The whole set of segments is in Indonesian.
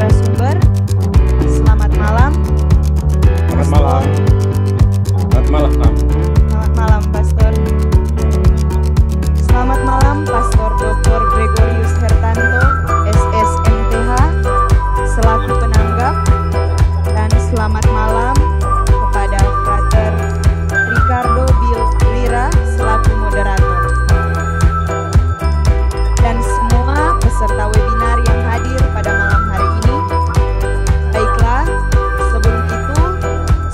narasumber. Selamat malam. Selamat malam. Selamat malam. Selamat malam, Pastor. Selamat malam, Pastor Dr. Gregorius Hertanto, SSMTH, selaku penanggap. Dan selamat malam kepada Frater Ricardo Lira, selaku moderator. Dan semua peserta webinar yang hadir pada malam hari ini. Baiklah,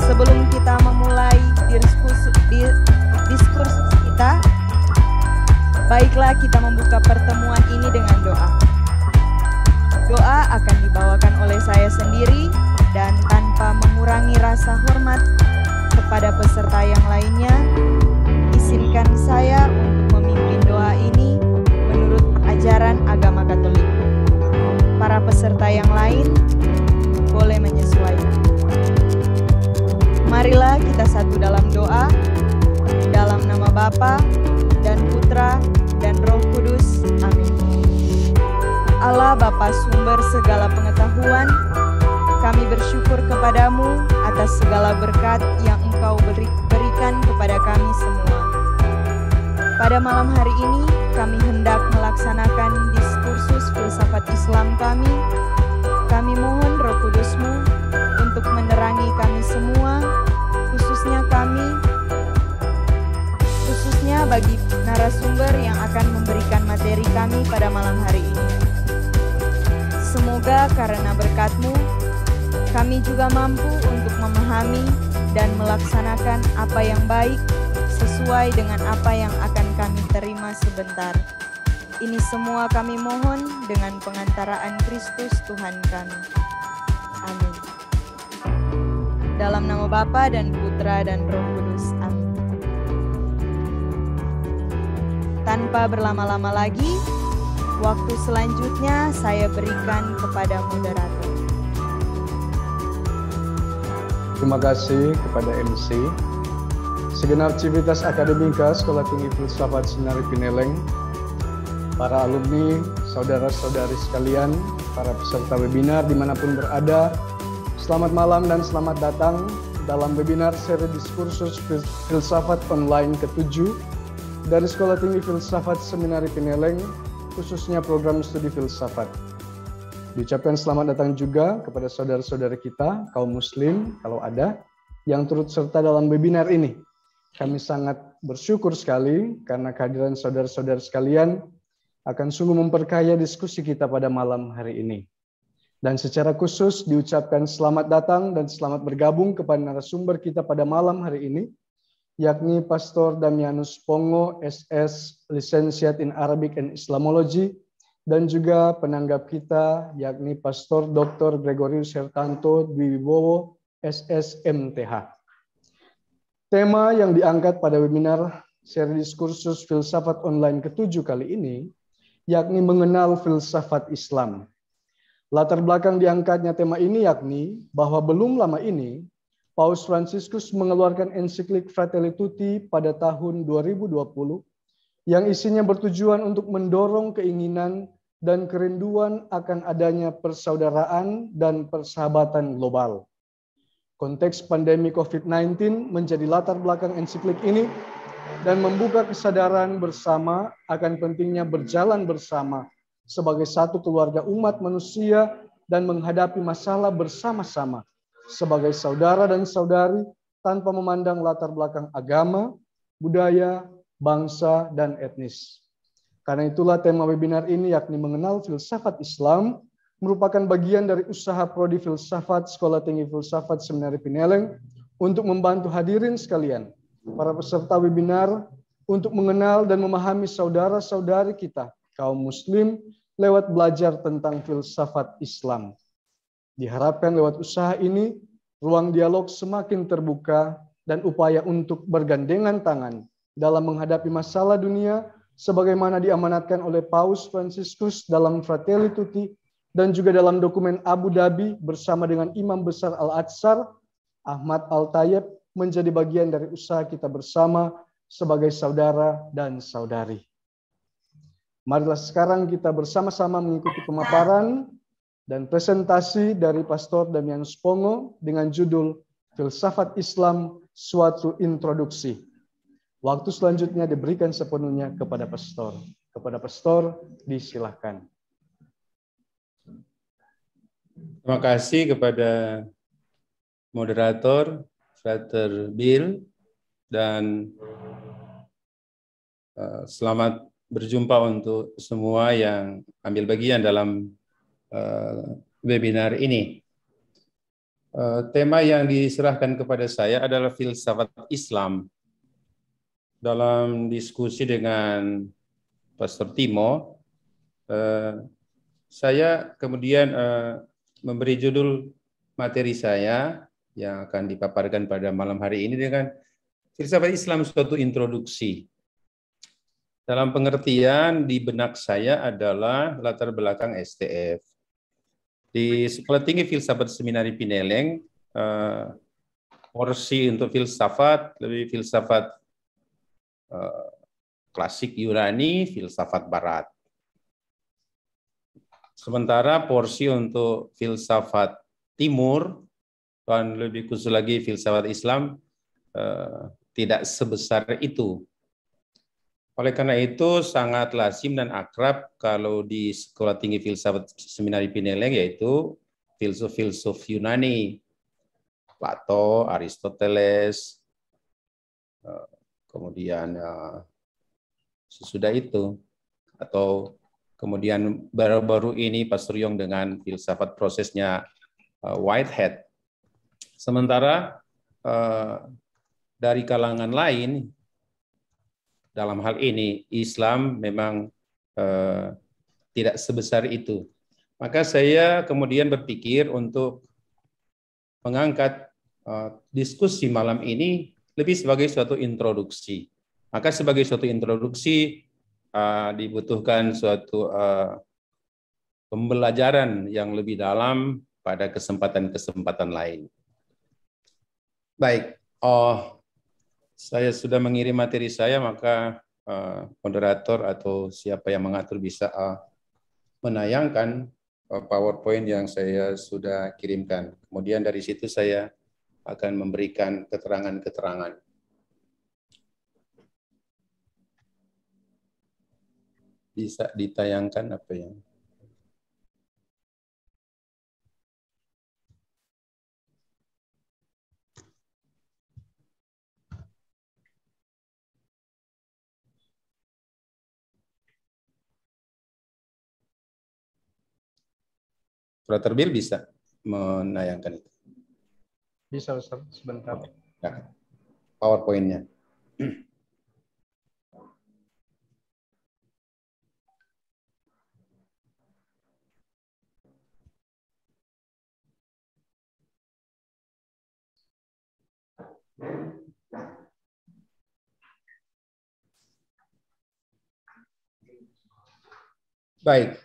sebelum kita memulai diskursus kita, baiklah kita membuka pertemuan ini dengan doa. Doa akan dibawakan oleh saya sendiri dan tanpa mengurangi rasa hormat kepada peserta yang lainnya, izinkan saya untuk memimpin doa ini menurut ajaran agama Katolik. Para peserta yang lain boleh menyesuaikan. Marilah kita satu dalam doa, dalam nama Bapa dan Putra dan Roh Kudus. Amin. Allah Bapa sumber segala pengetahuan, kami bersyukur kepadamu atas segala berkat yang Engkau berikan kepada kami semua. Pada malam hari ini, kami hendak melaksanakan diskursus filsafat Islam kami. Kami mohon Roh Kudus-Mu untuk menerangi kami semua, khususnya bagi narasumber yang akan memberikan materi kami pada malam hari ini. Semoga karena berkat-Mu, kami juga mampu untuk memahami dan melaksanakan apa yang baik sesuai dengan apa yang akan kami terima sebentar. Ini semua kami mohon dengan pengantaraan Kristus Tuhan kami. Amin. Dalam nama Bapa dan Putra dan Roh Kudus. Amin. Tanpa berlama-lama lagi, waktu selanjutnya saya berikan kepada moderator. Terima kasih kepada MC. Segenap civitas akademika Sekolah Tinggi Filsafat Seminari Pineleng, para alumni, saudara-saudari sekalian, para peserta webinar dimanapun berada, selamat malam dan selamat datang dalam webinar seri diskursus filsafat online ke-7 dari Sekolah Tinggi Filsafat Seminari Pineleng, khususnya program studi filsafat. Diucapkan selamat datang juga kepada saudara-saudara kita, kaum muslim, kalau ada, yang turut serta dalam webinar ini. Kami sangat bersyukur sekali karena kehadiran saudara-saudara sekalian akan sungguh memperkaya diskusi kita pada malam hari ini. Dan secara khusus diucapkan selamat datang dan selamat bergabung kepada narasumber kita pada malam hari ini, yakni Pastor Damianus Pongo, SS, Licenciate in Arabic and Islamology, dan juga penanggap kita, yakni Pastor Dr. Gregorius Hertanto Dwiwibowo, SSMTH. Tema yang diangkat pada webinar seri diskursus filsafat online ke-7 kali ini, yakni mengenal filsafat Islam. Latar belakang diangkatnya tema ini yakni bahwa belum lama ini, Paus Fransiskus mengeluarkan ensiklik Fratelli Tutti pada tahun 2020 yang isinya bertujuan untuk mendorong keinginan dan kerinduan akan adanya persaudaraan dan persahabatan global. Konteks pandemi COVID-19 menjadi latar belakang ensiklik ini dan membuka kesadaran bersama akan pentingnya berjalan bersama sebagai satu keluarga umat manusia dan menghadapi masalah bersama-sama sebagai saudara dan saudari tanpa memandang latar belakang agama, budaya, bangsa, dan etnis. Karena itulah tema webinar ini yakni mengenal filsafat Islam merupakan bagian dari usaha Prodi Filsafat Sekolah Tinggi Filsafat Seminari Pineleng untuk membantu hadirin sekalian, para peserta webinar, untuk mengenal dan memahami saudara-saudari kita, kaum muslim, lewat belajar tentang filsafat Islam. Diharapkan lewat usaha ini, ruang dialog semakin terbuka dan upaya untuk bergandengan tangan dalam menghadapi masalah dunia sebagaimana diamanatkan oleh Paus Fransiskus dalam Fratelli Tutti dan juga dalam dokumen Abu Dhabi bersama dengan Imam Besar Al-Aqsar, Ahmad Al-Tayyib, menjadi bagian dari usaha kita bersama sebagai saudara dan saudari. Marilah sekarang kita bersama-sama mengikuti pemaparan dan presentasi dari Pastor Damian Spongo dengan judul Filsafat Islam Suatu Introduksi. Waktu selanjutnya diberikan sepenuhnya kepada Pastor. Kepada Pastor, disilahkan. Terima kasih kepada moderator, Frater Bill, dan selamat berjumpa untuk semua yang ambil bagian dalam webinar ini. Tema yang diserahkan kepada saya adalah filsafat Islam. Dalam diskusi dengan Pastor Timo, saya kemudian memberi judul materi saya yang akan dipaparkan pada malam hari ini dengan filsafat Islam suatu introduksi. Dalam pengertian di benak saya adalah latar belakang STF. Di Sekolah Tinggi Filsafat Seminari Pineleng, porsi untuk filsafat lebih filsafat klasik Yunani, filsafat Barat. Sementara porsi untuk filsafat Timur dan lebih khusus lagi filsafat Islam tidak sebesar itu. Oleh karena itu sangat lazim dan akrab kalau di Sekolah Tinggi Filsafat Seminari Pineleng yaitu filsuf-filsuf Yunani, Plato, Aristoteles, kemudian sesudah itu, atau kemudian baru-baru ini Pastor Yong dengan filsafat prosesnya Whitehead. Sementara dari kalangan lain, dalam hal ini Islam memang tidak sebesar itu. Maka saya kemudian berpikir untuk mengangkat diskusi malam ini lebih sebagai suatu introduksi. Maka sebagai suatu introduksi dibutuhkan suatu pembelajaran yang lebih dalam pada kesempatan-kesempatan lain. Baik, saya sudah mengirim materi saya, maka moderator atau siapa yang mengatur bisa menayangkan PowerPoint yang saya sudah kirimkan. Kemudian dari situ saya akan memberikan keterangan-keterangan. Bisa ditayangkan apa yang? Frater Bill bisa menayangkan itu? Bisa, Ustaz, sebentar. Ya. PowerPoint-nya. Baik.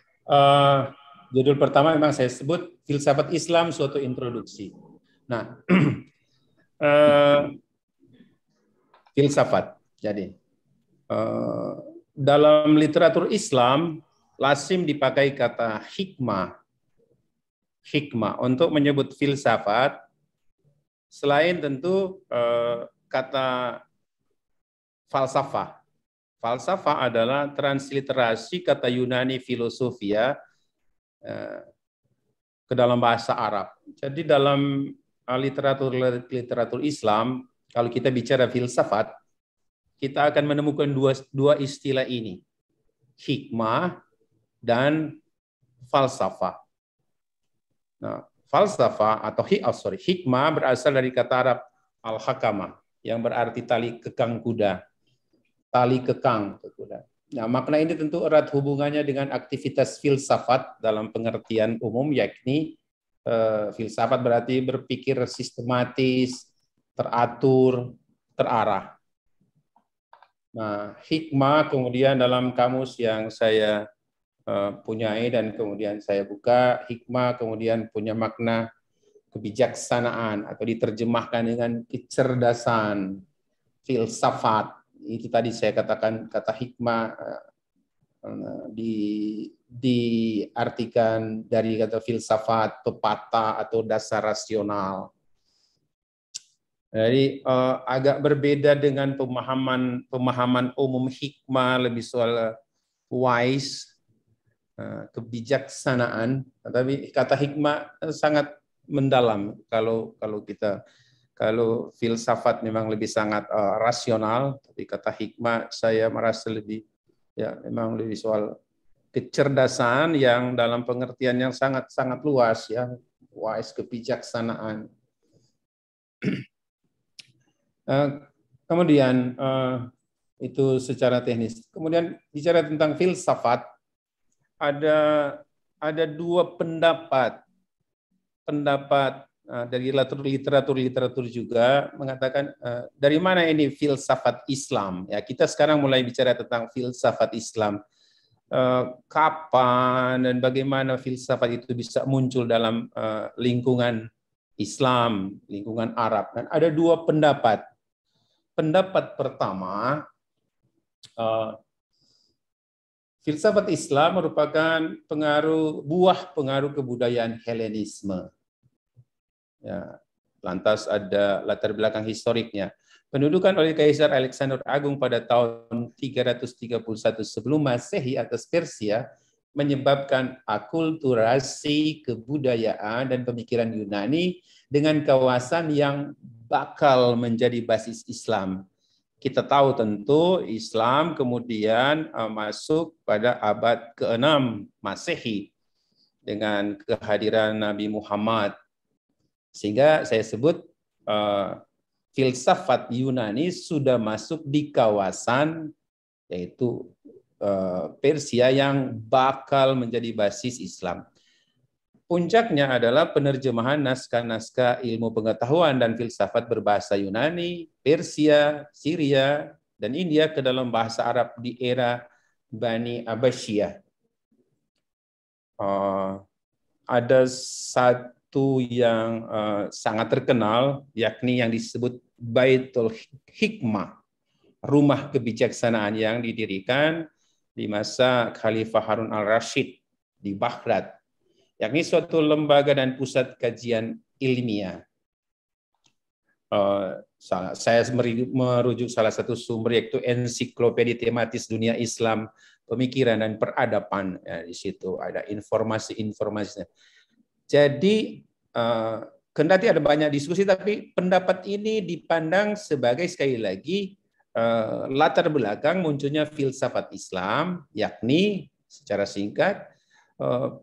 Judul pertama memang saya sebut filsafat Islam suatu introduksi. Nah, filsafat. Jadi dalam literatur Islam lazim dipakai kata hikmah. Hikmah untuk menyebut filsafat selain tentu kata falsafah. Falsafah adalah transliterasi kata Yunani filosofia ke dalam bahasa Arab. Jadi dalam literatur Islam, kalau kita bicara filsafat, kita akan menemukan dua istilah ini, hikmah dan falsafah. Nah, falsafah atau hikmah berasal dari kata Arab al-hakamah yang berarti tali kekang kuda, tali kekang ke kuda. Nah, makna ini tentu erat hubungannya dengan aktivitas filsafat dalam pengertian umum, yakni filsafat berarti berpikir sistematis, teratur, terarah. Nah, hikmah kemudian dalam kamus yang saya punyai dan kemudian saya buka, hikmah kemudian punya makna kebijaksanaan atau diterjemahkan dengan kecerdasan, filsafat. Itu tadi saya katakan kata hikmah diartikan dari kata filsafat, pepatah atau dasar rasional. Jadi agak berbeda dengan pemahaman umum hikmah, lebih soal wise, kebijaksanaan. Tapi kata hikmah sangat mendalam. Kalau filsafat memang lebih sangat rasional, tapi kata hikmah saya merasa lebih memang lebih soal kecerdasan yang dalam pengertian yang sangat luas, ya, wise, kebijaksanaan. Kemudian itu secara teknis. Kemudian bicara tentang filsafat, ada dua pendapat dari literatur juga mengatakan dari mana ini filsafat Islam. Ya, kita sekarang mulai bicara tentang filsafat Islam. Kapan dan bagaimana filsafat itu bisa muncul dalam lingkungan Islam, lingkungan Arab. Dan ada dua pendapat. Pendapat pertama, filsafat Islam merupakan buah pengaruh kebudayaan Helenisme. Ya, lantas ada latar belakang historiknya. Pendudukan oleh Kaisar Alexander Agung pada tahun 331 sebelum Masehi atas Persia menyebabkan akulturasi kebudayaan dan pemikiran Yunani dengan kawasan yang bakal menjadi basis Islam. Kita tahu tentu Islam kemudian masuk pada abad ke-6 Masehi dengan kehadiran Nabi Muhammad. Sehingga saya sebut filsafat Yunani sudah masuk di kawasan yaitu Persia yang bakal menjadi basis Islam. Puncaknya adalah penerjemahan naskah-naskah ilmu pengetahuan dan filsafat berbahasa Yunani, Persia, Syria, dan India ke dalam bahasa Arab di era Bani Abbasiyah. Ada satu yang sangat terkenal, yakni yang disebut Baitul Hikmah, rumah kebijaksanaan yang didirikan di masa Khalifah Harun al-Rashid di Baghdad, yakni suatu lembaga dan pusat kajian ilmiah. Saya merujuk salah satu sumber yaitu ensiklopedia tematis dunia Islam, pemikiran dan peradaban. Ya, di situ ada informasi-informasinya. Jadi kendati ada banyak diskusi, tapi pendapat ini dipandang sebagai sekali lagi latar belakang munculnya filsafat Islam, yakni secara singkat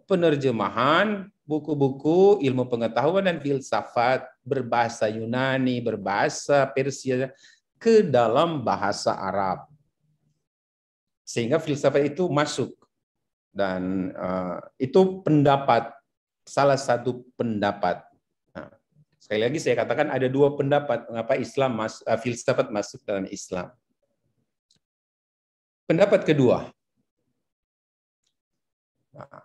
penerjemahan buku-buku ilmu pengetahuan dan filsafat berbahasa Yunani, berbahasa Persia ke dalam bahasa Arab. Sehingga filsafat itu masuk. Dan itu pendapat, salah satu pendapat. Nah, sekali lagi saya katakan ada dua pendapat mengapa filsafat masuk dalam Islam. Pendapat kedua. Nah,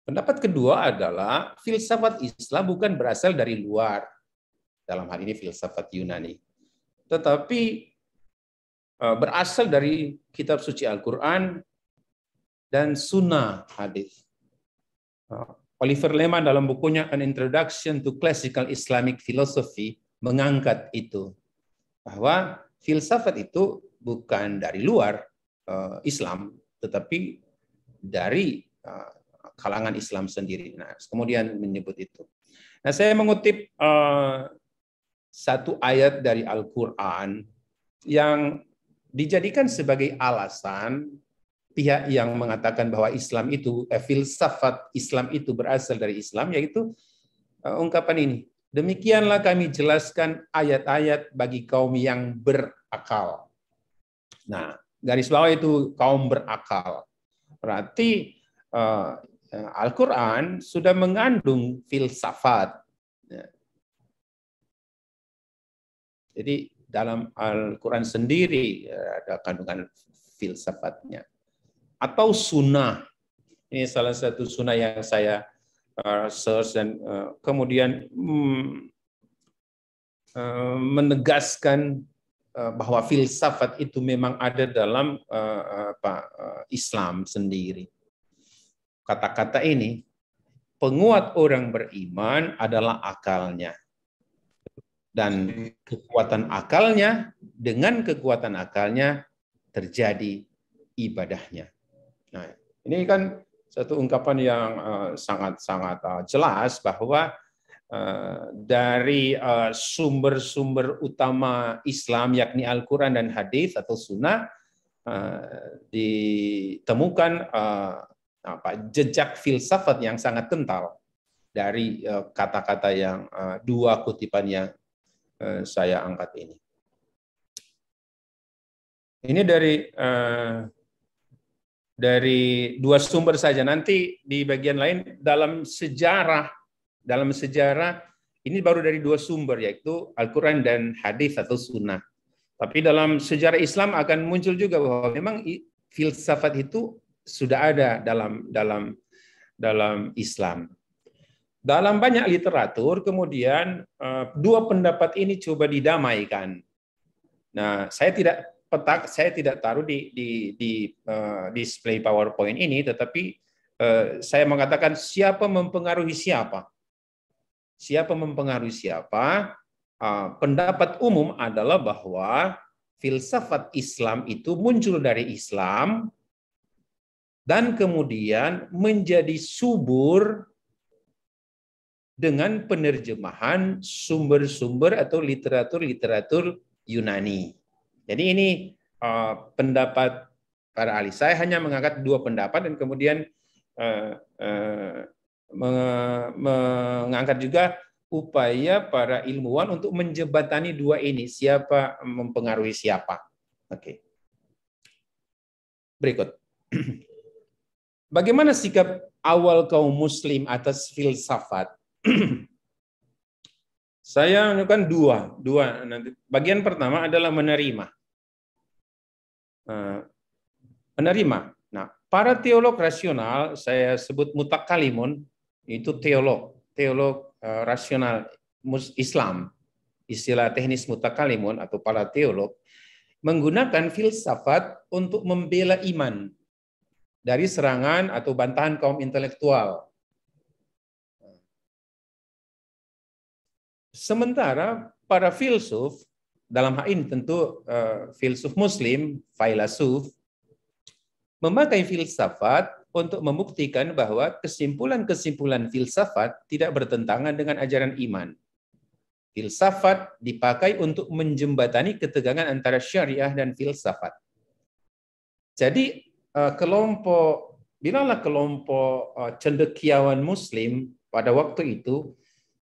pendapat kedua adalah filsafat Islam bukan berasal dari luar, dalam hal ini filsafat Yunani, tetapi berasal dari kitab suci Al-Quran dan sunnah hadis. Oliver Leman dalam bukunya An Introduction to Classical Islamic Philosophy mengangkat itu, bahwa filsafat itu bukan dari luar Islam, tetapi dari kalangan Islam sendiri. Nah, kemudian menyebut itu. Nah, saya mengutip satu ayat dari Al-Quran yang dijadikan sebagai alasan pihak yang mengatakan bahwa Islam itu, filsafat Islam itu berasal dari Islam, yaitu ungkapan ini. Demikianlah kami jelaskan ayat-ayat bagi kaum yang berakal. Nah, garis bawah itu kaum berakal. Berarti Al-Quran sudah mengandung filsafat. Jadi dalam Al-Quran sendiri ada kandungan filsafatnya. Atau sunnah. Ini salah satu sunnah yang saya search dan kemudian menegaskan bahwa filsafat itu memang ada dalam Islam sendiri. kata-kata ini, penguat orang beriman adalah akalnya. Dan kekuatan akalnya, dengan kekuatan akalnya terjadi ibadahnya. Nah, ini kan satu ungkapan yang sangat-sangat jelas bahwa dari sumber-sumber utama Islam, yakni Al-Quran dan Hadis atau Sunnah, ditemukan jejak filsafat yang sangat kental dari kata-kata yang dua kutipan yang saya angkat ini. Ini dari dua sumber saja. Nanti di bagian lain dalam sejarah ini baru dari dua sumber, yaitu Al-Quran dan Hadis atau Sunnah. Tapi dalam sejarah Islam akan muncul juga bahwa memang filsafat itu sudah ada dalam Islam. Dalam banyak literatur, kemudian dua pendapat ini coba didamaikan. Nah, saya tidak taruh di display PowerPoint ini, tetapi saya mengatakan siapa mempengaruhi siapa. Siapa mempengaruhi siapa? Pendapat umum adalah bahwa filsafat Islam itu muncul dari Islam dan kemudian menjadi subur dengan penerjemahan sumber-sumber atau literatur Yunani. Jadi ini pendapat para ahli. Saya hanya mengangkat dua pendapat dan kemudian mengangkat juga upaya para ilmuwan untuk menjembatani dua ini. Siapa mempengaruhi siapa. Oke. Berikut. Bagaimana sikap awal kaum muslim atas filsafat? Saya menunjukkan dua nanti. Bagian pertama adalah menerima. Nah, para teolog rasional, saya sebut mutakalimun, itu teolog rasional Islam. Istilah teknis mutakalimun atau para teolog menggunakan filsafat untuk membela iman dari serangan atau bantahan kaum intelektual. Sementara para filsuf, dalam hal ini tentu filsuf muslim, filosof, memakai filsafat untuk membuktikan bahwa kesimpulan-kesimpulan filsafat tidak bertentangan dengan ajaran iman. Filsafat dipakai untuk menjembatani ketegangan antara syariah dan filsafat. Jadi bilanglah kelompok cendekiawan muslim pada waktu itu,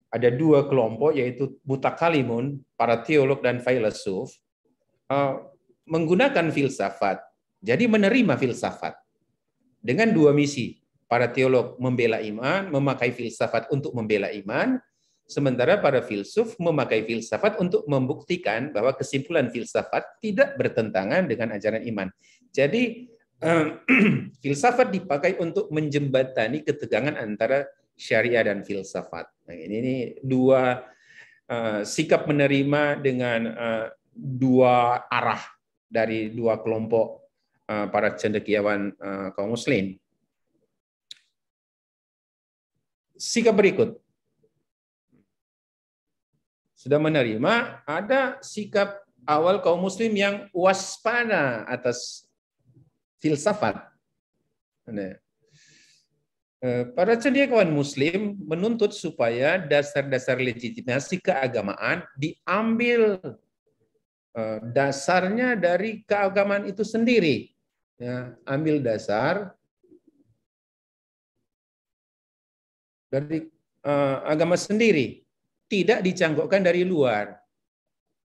ada dua kelompok, yaitu mutakalimun, para teolog dan filosof, menggunakan filsafat. Jadi menerima filsafat dengan dua misi. Para teolog membela iman, memakai filsafat untuk membela iman, sementara para filsuf memakai filsafat untuk membuktikan bahwa kesimpulan filsafat tidak bertentangan dengan ajaran iman. Jadi filsafat dipakai untuk menjembatani ketegangan antara syariah dan filsafat. Nah, ini dua sikap menerima dengan dua arah dari dua kelompok para cendekiawan kaum muslim. Sikap berikut. Sudah menerima, ada sikap awal kaum muslim yang waspada atas filsafat. Nah, para cendekiawan muslim menuntut supaya dasar-dasar legitimasi keagamaan diambil dasarnya dari keagamaan itu sendiri. Ya, ambil dasar dari agama sendiri, tidak dicangkokkan dari luar.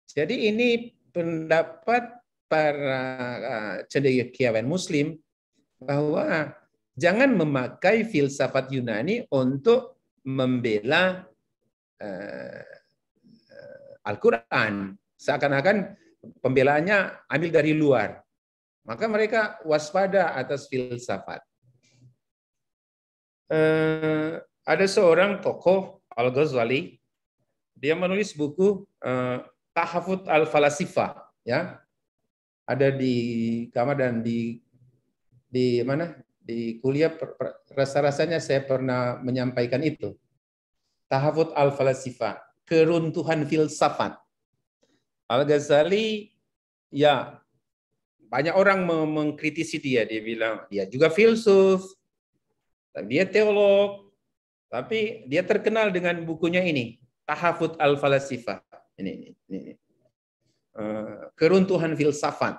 Jadi ini pendapat para cendekiawan muslim bahwa jangan memakai filsafat Yunani untuk membela Al-Quran. Seakan-akan pembelaannya ambil dari luar. Maka mereka waspada atas filsafat. Ada seorang tokoh, Al-Ghazali, dia menulis buku Tahafut al-Falasifah, ya. Ada di kamar dan di mana? di kuliah rasa-rasanya saya pernah menyampaikan itu. Tahafut al-falasifah, keruntuhan filsafat. Al-Ghazali, ya banyak orang mengkritisi dia. Dia bilang dia juga filsuf, dia teolog, tapi dia terkenal dengan bukunya ini, Tahafut al-falasifah. Ini. Keruntuhan filsafat.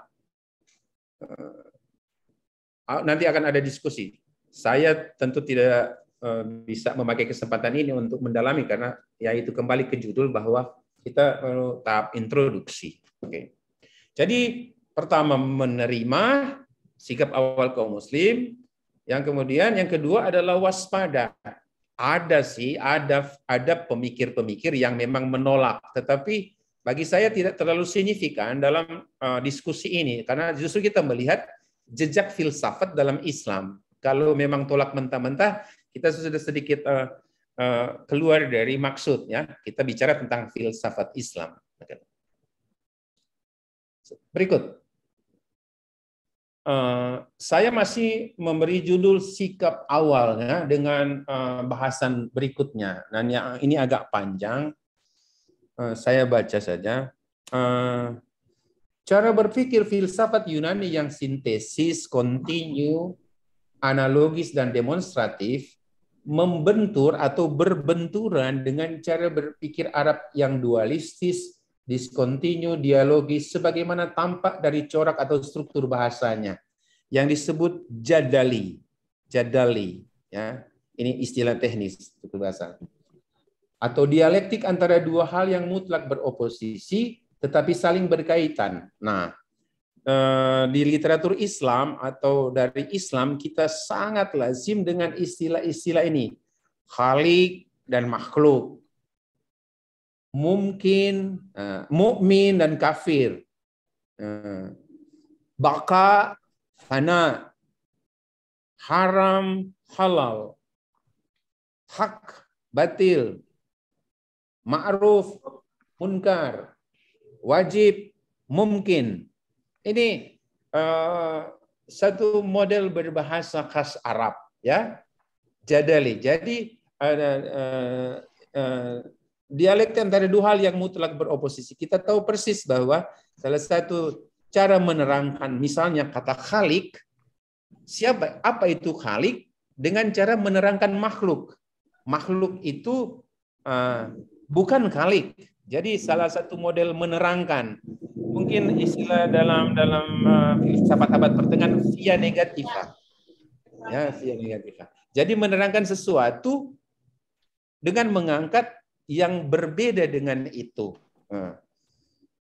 Nanti akan ada diskusi. Saya tentu tidak bisa memakai kesempatan ini untuk mendalami karena ya itu kembali ke judul bahwa kita tahap introduksi. Oke. Jadi pertama menerima sikap awal kaum muslim, yang kemudian yang kedua adalah waspada. Ada pemikir-pemikir yang memang menolak, tetapi bagi saya tidak terlalu signifikan dalam diskusi ini karena justru kita melihat jejak filsafat dalam Islam. Kalau memang tolak mentah-mentah, kita sudah sedikit keluar dari maksud, ya. Kita bicara tentang filsafat Islam. Berikut. Saya masih memberi judul sikap awalnya dengan bahasan berikutnya. Dan yang ini agak panjang. Saya baca saja. Cara berpikir filsafat Yunani yang sintesis, kontinu, analogis, dan demonstratif membentur atau berbenturan dengan cara berpikir Arab yang dualistis, diskontinu, dialogis, sebagaimana tampak dari corak atau struktur bahasanya yang disebut jadali. Jadali, ya. Ini istilah teknis struktur bahasa. Atau dialektik antara dua hal yang mutlak beroposisi tetapi saling berkaitan. Nah, di literatur Islam atau dari Islam kita sangat lazim dengan istilah-istilah ini. Khalik dan makhluk. Mungkin, mukmin dan kafir. Baka, fana. Haram, halal. Hak, batil. Ma'ruf, munkar. Wajib, mungkin. Ini satu model berbahasa khas Arab, ya. Jadali. Jadi dialek antara dua hal yang mutlak beroposisi. Kita tahu persis bahwa salah satu cara menerangkan misalnya kata khalik, apa itu khalik, dengan cara menerangkan makhluk. Makhluk itu bukan khalik. Jadi salah satu model menerangkan, mungkin istilah dalam filsafat abad pertengahan via negativa. Ya, via negativa. Jadi menerangkan sesuatu dengan mengangkat yang berbeda dengan itu.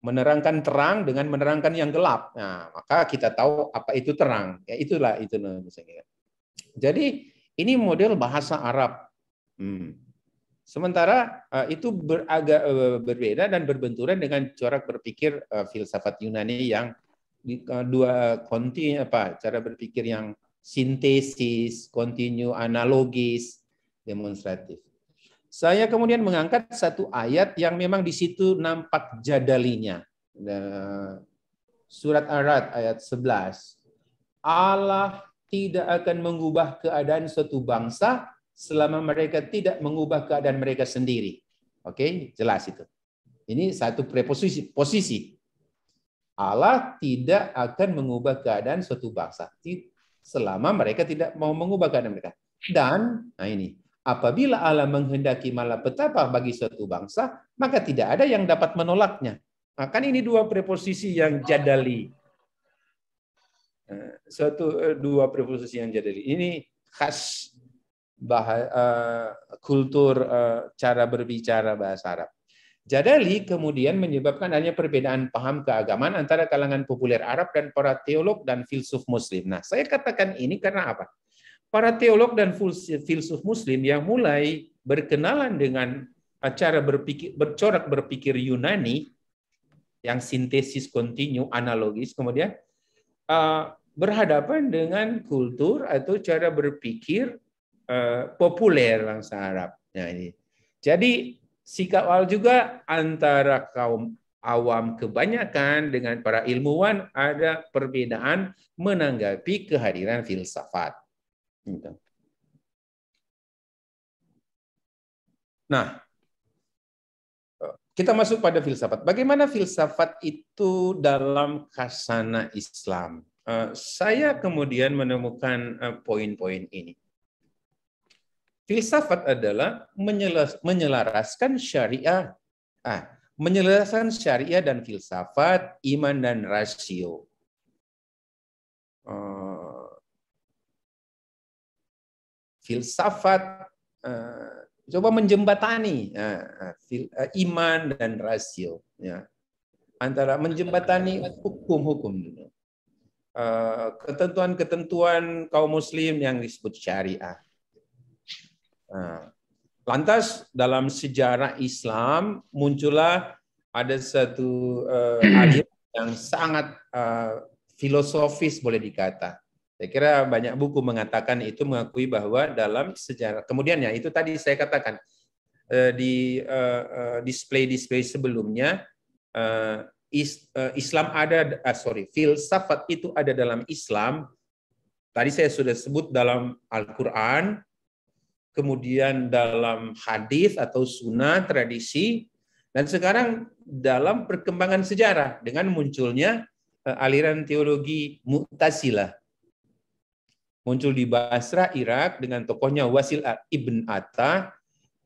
Menerangkan terang dengan menerangkan yang gelap. Nah, maka kita tahu apa itu terang. Ya, itulah itu misalnya. Jadi ini model bahasa Arab. Sementara itu agak berbeda dan berbenturan dengan corak berpikir filsafat Yunani yang dua cara berpikir yang sintesis, kontinu, analogis, demonstratif. Saya kemudian mengangkat satu ayat yang memang di situ nampak jadalinya. Surat Ar-Ra'd ayat 11. Allah tidak akan mengubah keadaan suatu bangsa selama mereka tidak mengubah keadaan mereka sendiri. Oke, jelas itu. Ini satu posisi. Allah tidak akan mengubah keadaan suatu bangsa selama mereka tidak mau mengubah keadaan mereka. Dan, nah ini, apabila Allah menghendaki malapetaka bagi suatu bangsa, maka tidak ada yang dapat menolaknya. Nah, kan ini dua preposisi yang jadali. Dua preposisi yang jadali. Ini khas kultur cara berbicara bahasa Arab. Jadali kemudian menyebabkan adanya perbedaan paham keagamaan antara kalangan populer Arab dan para teolog dan filsuf Muslim. Nah, saya katakan ini karena apa? Para teolog dan filsuf Muslim yang mulai berkenalan dengan cara corak berpikir Yunani yang sintesis, kontinu, analogis, kemudian berhadapan dengan kultur atau cara berpikir populer bangsa Arab. Nah, ini. Jadi sikap awal juga antara kaum awam kebanyakan dengan para ilmuwan ada perbedaan menanggapi kehadiran filsafat. Gitu. Nah, kita masuk pada filsafat. Bagaimana filsafat itu dalam khasana Islam? Saya kemudian menemukan poin-poin ini. Filsafat adalah menyelaraskan syariah, menyelaraskan syariah dan filsafat, iman dan rasio. Filsafat coba menjembatani iman dan rasio, ya, antara menjembatani hukum-hukum dulu, ketentuan-ketentuan kaum muslim yang disebut syariah. Lantas dalam sejarah Islam muncullah ada satu aliran yang sangat filosofis boleh dikata. Saya kira banyak buku mengatakan itu, mengakui bahwa dalam sejarah, kemudian ya itu tadi saya katakan di display sebelumnya, Islam ada, filsafat itu ada dalam Islam. Tadi saya sudah sebut dalam Al-Quran, kemudian dalam hadis atau sunnah tradisi, dan sekarang dalam perkembangan sejarah dengan munculnya aliran teologi Mu'tazilah. Muncul di Basra, Irak dengan tokohnya Wasil ibn Atta.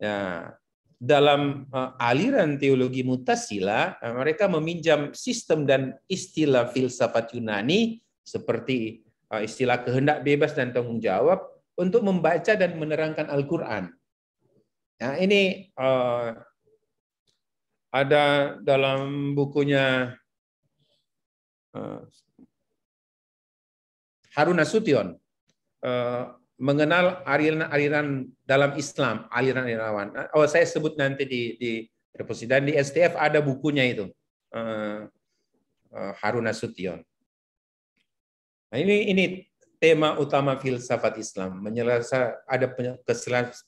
Nah, dalam aliran teologi Mu'tazilah, mereka meminjam sistem dan istilah filsafat Yunani seperti istilah kehendak bebas dan tanggung jawab untuk membaca dan menerangkan Al-Quran. Nah, ini ada dalam bukunya Harun Nasution, mengenal aliran dalam Islam, aliran irawan. Oh, saya sebut nanti di dan di STF ada bukunya itu, Harun Nasution. Nah, ini tema utama filsafat Islam,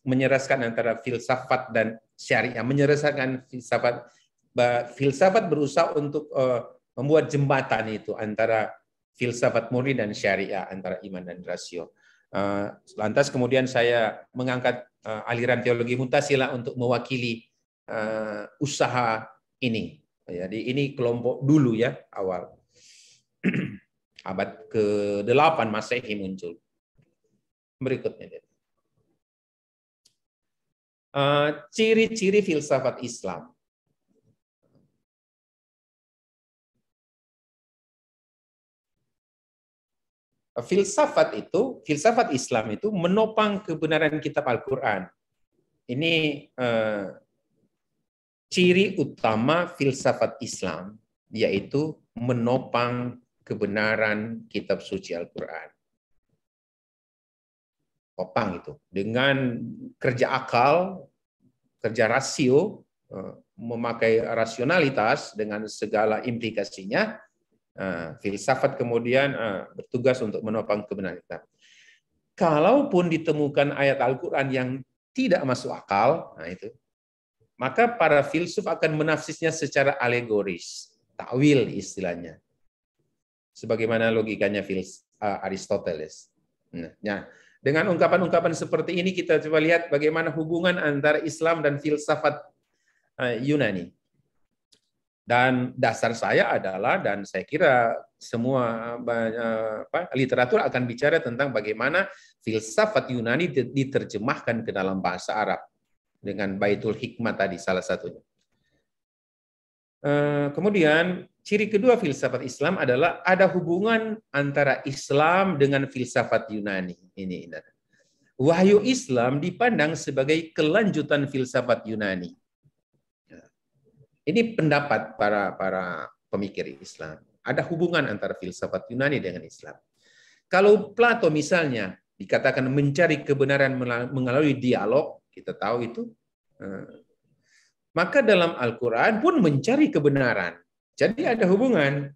menyeraskan antara filsafat dan syariah, menyeraskan filsafat berusaha untuk membuat jembatan itu antara filsafat murni dan syariah, antara iman dan rasio. Lantas kemudian saya mengangkat aliran teologi Mu'tazilah untuk mewakili usaha ini. Jadi ini kelompok dulu ya, awal. Abad ke-8 Masehi muncul. Berikutnya. Ciri-ciri filsafat Islam. Filsafat Islam itu menopang kebenaran kitab Al-Quran. Ini ciri utama filsafat Islam, yaitu menopang kebenaran kitab suci Al-Quran. Topang itu. Dengan kerja akal, kerja rasio, memakai rasionalitas dengan segala implikasinya, filsafat kemudian bertugas untuk menopang kebenaran kita. Kalaupun ditemukan ayat Al-Quran yang tidak masuk akal, nah itu, maka para filsuf akan menafsirnya secara alegoris, takwil istilahnya, sebagaimana logikanya Aristoteles. Nah, dengan ungkapan-ungkapan seperti ini kita coba lihat bagaimana hubungan antara Islam dan filsafat Yunani. Dan dasar saya adalah, dan saya kira semua literatur akan bicara tentang bagaimana filsafat Yunani diterjemahkan ke dalam bahasa Arab dengan Baitul Hikmah tadi salah satunya. Kemudian ciri kedua filsafat Islam adalah ada hubungan antara Islam dengan filsafat Yunani. Ini. Wahyu Islam dipandang sebagai kelanjutan filsafat Yunani. Ini pendapat para pemikir Islam. Ada hubungan antara filsafat Yunani dengan Islam. Kalau Plato misalnya dikatakan mencari kebenaran melalui dialog, kita tahu itu, maka dalam Al-Quran pun mencari kebenaran. Jadi ada hubungan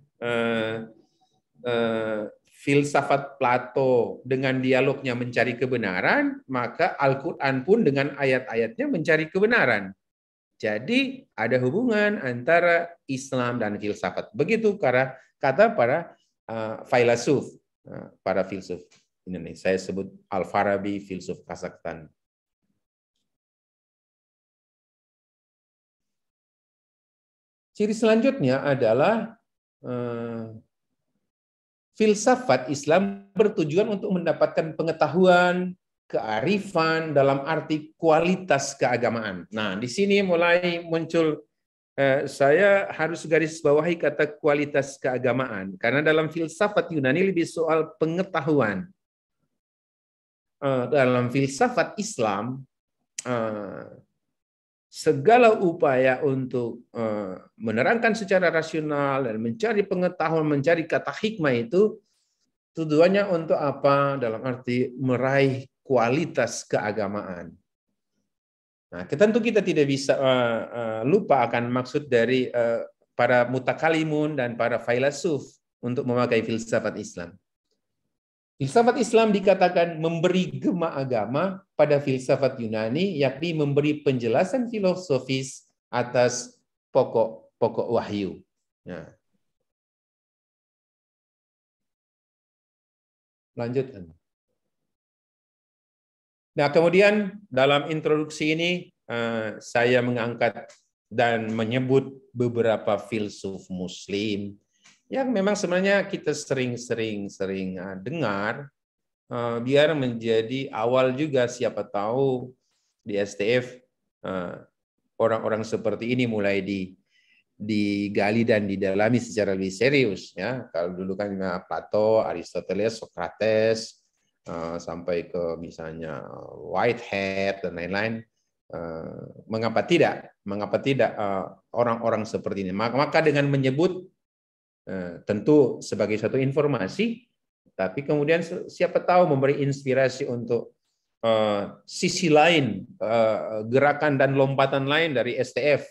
filsafat Plato dengan dialognya mencari kebenaran, maka Al-Quran pun dengan ayat-ayatnya mencari kebenaran. Jadi ada hubungan antara Islam dan filsafat. Begitu kata para filsuf, para filsuf. ini nih, saya sebut Al-Farabi, filsuf Kazakhstan. Ciri selanjutnya adalah filsafat Islam bertujuan untuk mendapatkan pengetahuan, kearifan dalam arti kualitas keagamaan. Nah, di sini mulai muncul, saya harus garis bawahi kata kualitas keagamaan, karena dalam filsafat Yunani lebih soal pengetahuan. Dalam filsafat Islam, segala upaya untuk menerangkan secara rasional dan mencari pengetahuan, mencari kata hikmah itu tujuannya untuk apa? Dalam arti meraih kualitas keagamaan. Nah, tentu kita tidak bisa lupa akan maksud dari para mutakalimun dan para filsuf untuk memakai filsafat Islam. Filsafat Islam dikatakan memberi gema agama pada filsafat Yunani, yakni memberi penjelasan filosofis atas pokok-pokok wahyu. Nah, lanjutkan. Nah, kemudian dalam introduksi ini saya mengangkat dan menyebut beberapa filsuf Muslim yang memang sebenarnya kita sering dengar, biar menjadi awal juga, siapa tahu di STF orang-orang seperti ini mulai digali dan didalami secara lebih serius. Ya, kalau dulu kan Plato, Aristoteles, Socrates, sampai ke misalnya Whitehead dan lain-lain. Mengapa tidak orang-orang seperti ini? Maka dengan menyebut tentu sebagai satu informasi, tapi kemudian siapa tahu memberi inspirasi untuk sisi lain, gerakan dan lompatan lain dari STF.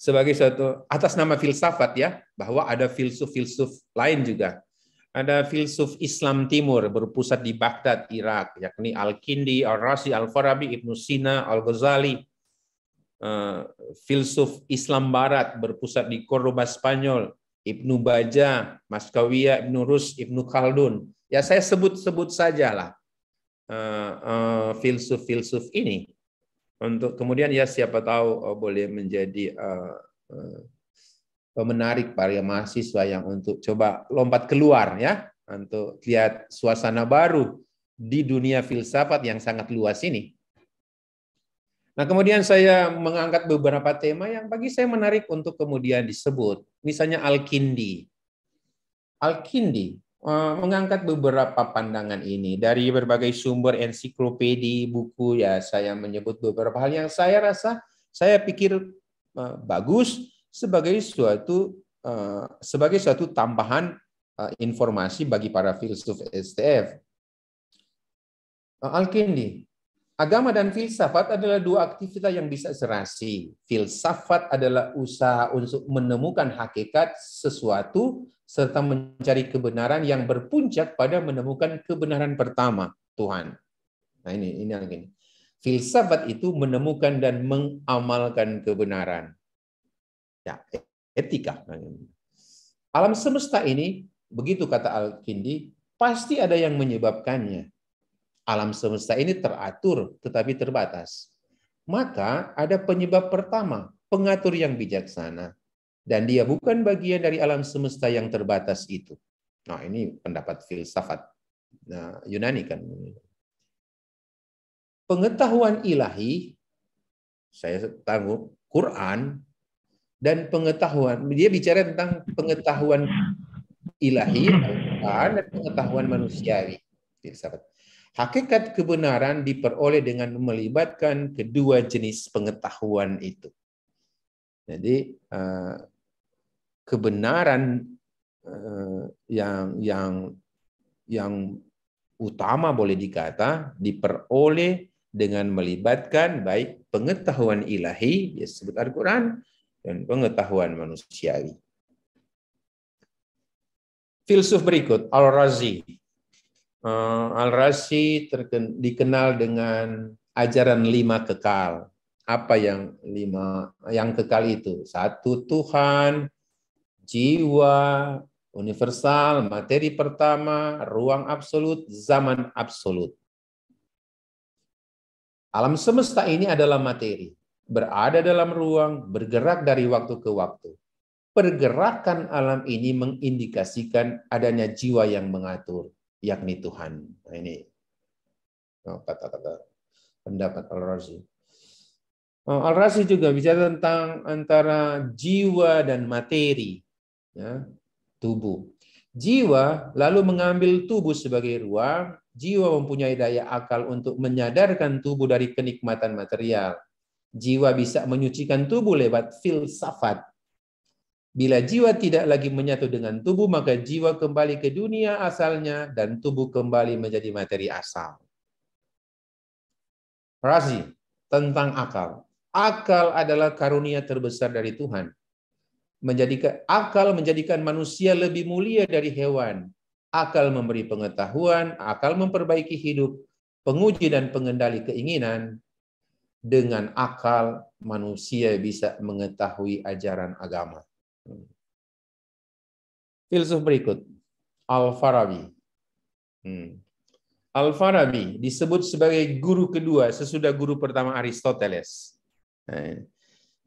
Sebagai satu atas nama filsafat, ya, bahwa ada filsuf-filsuf lain juga. Ada filsuf Islam Timur berpusat di Baghdad, Irak, yakni Al-Kindi, Al-Razi, Al-Farabi, Ibnu Sina, Al-Ghazali. Filsuf Islam Barat berpusat di Cordoba, Spanyol, Ibnu Baja, Maskawiyah, Ibnu Rus, Ibnu Khaldun. Ya, saya sebut sajalah filsuf-filsuf ini untuk kemudian ya siapa tahu boleh menjadi menarik para mahasiswa yang untuk coba lompat keluar, ya, untuk lihat suasana baru di dunia filsafat yang sangat luas ini. Nah, kemudian saya mengangkat beberapa tema yang bagi saya menarik untuk kemudian disebut. Misalnya Al-Kindi. Al-Kindi mengangkat beberapa pandangan ini dari berbagai sumber ensiklopedi, buku, ya, saya menyebut beberapa hal yang saya rasa, saya pikir bagus sebagai suatu tambahan informasi bagi para filsuf STF. Al-Kindi. Agama dan filsafat adalah dua aktivitas yang bisa serasi. Filsafat adalah usaha untuk menemukan hakikat sesuatu serta mencari kebenaran yang berpuncak pada menemukan kebenaran pertama, Tuhan. Nah, ini Al-Kindi. Filsafat itu menemukan dan mengamalkan kebenaran. Ya, etika. Alam semesta ini, begitu kata Al-Kindi, pasti ada yang menyebabkannya. Alam semesta ini teratur tetapi terbatas. Maka ada penyebab pertama, pengatur yang bijaksana. Dan dia bukan bagian dari alam semesta yang terbatas itu. Nah, ini pendapat filsafat Yunani kan. Pengetahuan ilahi, saya tahu Quran, dan pengetahuan, dia bicara tentang pengetahuan ilahi, Al-Quran, dan pengetahuan manusiawi. Filsafat. Hakikat kebenaran diperoleh dengan melibatkan kedua jenis pengetahuan itu. Jadi kebenaran yang utama boleh dikata diperoleh dengan melibatkan baik pengetahuan ilahi, disebut Al-Quran, dan pengetahuan manusiawi. Filsuf berikut, Al-Razi. Al-Razi dikenal dengan ajaran 5 kekal. Apa yang 5 yang kekal itu? 1 Tuhan, jiwa, Universal, materi pertama, ruang absolut, zaman absolut. Alam semesta ini adalah materi, berada dalam ruang, bergerak dari waktu ke waktu. Pergerakan alam ini mengindikasikan adanya jiwa yang mengatur, yakni Tuhan. Nah, ini kata-kata pendapat Al-Razi. Al-Razi juga bicara tentang antara jiwa dan materi, ya, tubuh. Jiwa lalu mengambil tubuh sebagai ruang. Jiwa mempunyai daya akal untuk menyadarkan tubuh dari kenikmatan material. Jiwa bisa menyucikan tubuh lewat filsafat. Bila jiwa tidak lagi menyatu dengan tubuh, maka jiwa kembali ke dunia asalnya dan tubuh kembali menjadi materi asal. Razi tentang akal. Akal adalah karunia terbesar dari Tuhan. Akal menjadikan manusia lebih mulia dari hewan. Akal memberi pengetahuan, akal memperbaiki hidup, penguji dan pengendali keinginan. Dengan akal, manusia bisa mengetahui ajaran agama. Filsuf berikut, Al-Farabi. Al-Farabi disebut sebagai guru kedua sesudah guru pertama Aristoteles.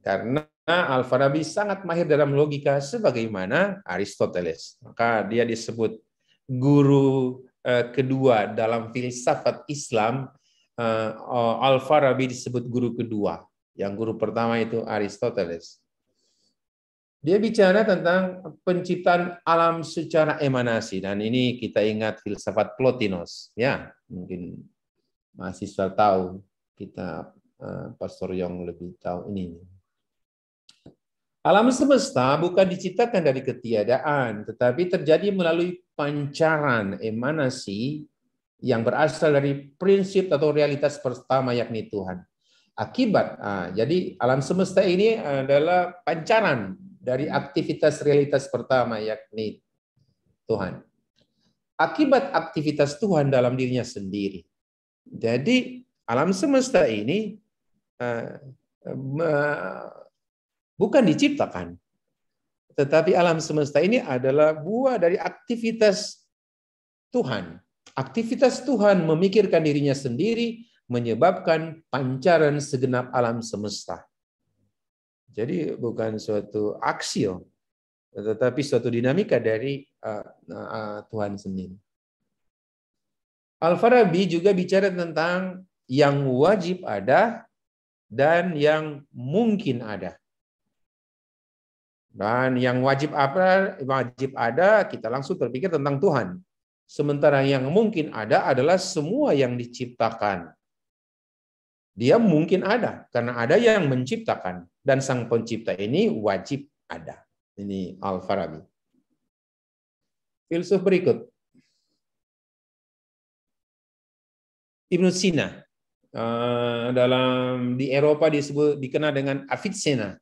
Karena Al-Farabi sangat mahir dalam logika sebagaimana Aristoteles. Maka dia disebut guru kedua dalam filsafat Islam. Al-Farabi disebut guru kedua. Yang guru pertama itu Aristoteles. Dia bicara tentang penciptaan alam secara emanasi, dan ini kita ingat filsafat Plotinus, ya mungkin mahasiswa tahu, kita Pastor Yong lebih tahu ini. Alam semesta bukan diciptakan dari ketiadaan, tetapi terjadi melalui pancaran emanasi yang berasal dari prinsip atau realitas pertama yakni Tuhan. Jadi alam semesta ini adalah pancaran dari aktivitas realitas pertama yakni Tuhan. Akibat aktivitas Tuhan dalam dirinya sendiri. Jadi alam semesta ini bukan diciptakan, tetapi alam semesta ini adalah buah dari aktivitas Tuhan. Aktivitas Tuhan memikirkan dirinya sendiri menyebabkan pancaran segenap alam semesta. Jadi bukan suatu aksio, tetapi suatu dinamika dari Tuhan sendiri. Al-Farabi juga bicara tentang yang wajib ada dan yang mungkin ada. Dan yang wajib ada, kita langsung berpikir tentang Tuhan. Sementara yang mungkin ada adalah semua yang diciptakan. Dia mungkin ada, karena ada yang menciptakan. Dan sang pencipta ini wajib ada. Ini Al-Farabi. Filsuf berikut. Ibnu Sina. Di Eropa dikenal dengan Avicenna.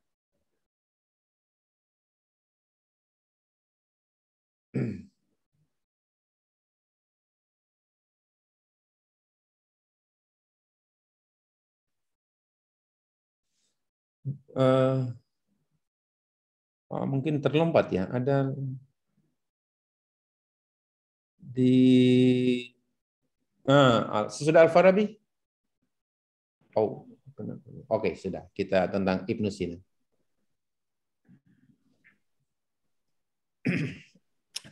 Mungkin terlompat ya, ada di sesudah Al-Farabi. Oke, sudah. Kita tentang Ibnu Sina.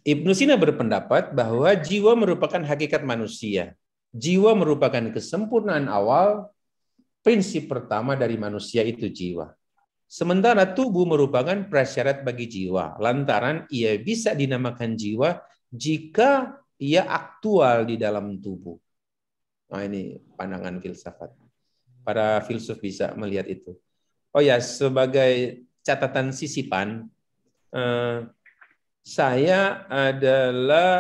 Ibnu Sina berpendapat bahwa jiwa merupakan hakikat manusia. Jiwa merupakan kesempurnaan awal. Prinsip pertama dari manusia itu jiwa. Sementara tubuh merupakan prasyarat bagi jiwa, lantaran ia bisa dinamakan jiwa jika ia aktual di dalam tubuh. Nah, ini pandangan filsafat. Para filsuf bisa melihat itu. Oh ya, sebagai catatan sisipan, saya adalah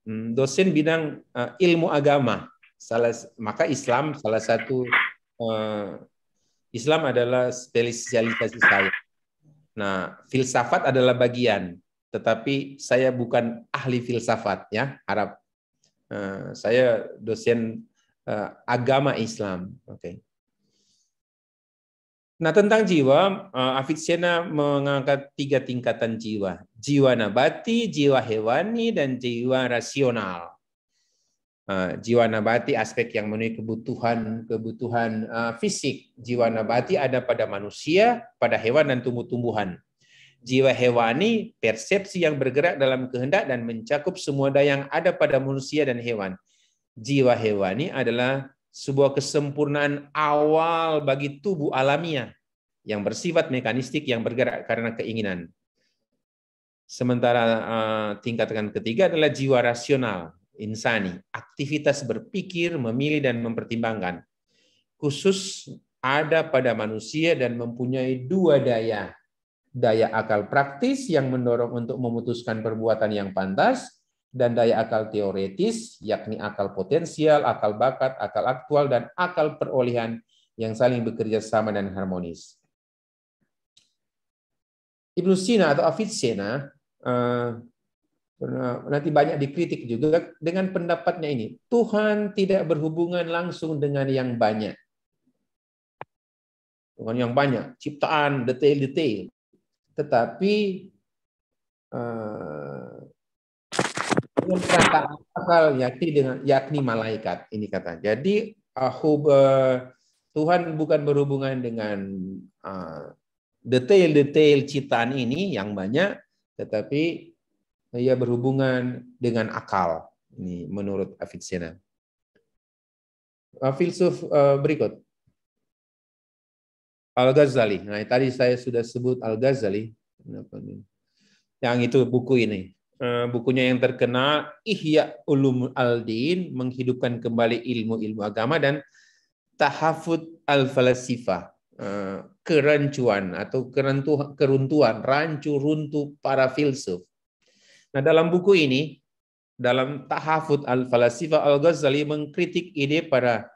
dosen bidang ilmu agama. Maka Islam salah satu Islam adalah spesialisasi saya. Nah, filsafat adalah bagian, tetapi saya bukan ahli filsafat, ya. Harap saya dosen agama Islam. Oke. Nah, tentang jiwa, Avicenna mengangkat 3 tingkatan jiwa. Jiwa nabati, jiwa hewani, dan jiwa rasional. Jiwa nabati aspek yang memenuhi kebutuhan fisik. Jiwa nabati ada pada manusia, pada hewan dan tumbuh-tumbuhan. Jiwa hewani persepsi yang bergerak dalam kehendak dan mencakup semua daya yang ada pada manusia dan hewan. Jiwa hewani adalah sebuah kesempurnaan awal bagi tubuh alamiah yang bersifat mekanistik yang bergerak karena keinginan. Sementara tingkatan ketiga adalah jiwa rasional, insani, aktivitas berpikir, memilih, dan mempertimbangkan. Khusus ada pada manusia dan mempunyai 2 daya. Daya akal praktis yang mendorong untuk memutuskan perbuatan yang pantas, dan daya akal teoretis, yakni akal potensial, akal bakat, akal aktual, dan akal perolehan yang saling bekerja sama dan harmonis. Ibnu Sina atau Avicenna nanti banyak dikritik juga dengan pendapatnya ini. Tuhan tidak berhubungan langsung dengan yang banyak. Dengan yang banyak, ciptaan, detail-detail. Tetapi dengan perangkat akal yakni malaikat, ini kata. Jadi Tuhan bukan berhubungan dengan detail-detail ciptaan ini yang banyak, tetapi ia berhubungan dengan akal. Ini menurut Avicenna. Filsuf berikut, Al-Ghazali. Nah, tadi saya sudah sebut Al-Ghazali. Yang itu buku ini. Bukunya yang terkenal, Ihya Ulum al-Din, menghidupkan kembali ilmu-ilmu agama, dan Tahafut al-Falasifah, kerancuan atau keruntuhan, rancu-runtuh para filsuf. Nah, dalam buku ini, dalam Tahafut al-Falasifah, Al-Ghazali mengkritik ide para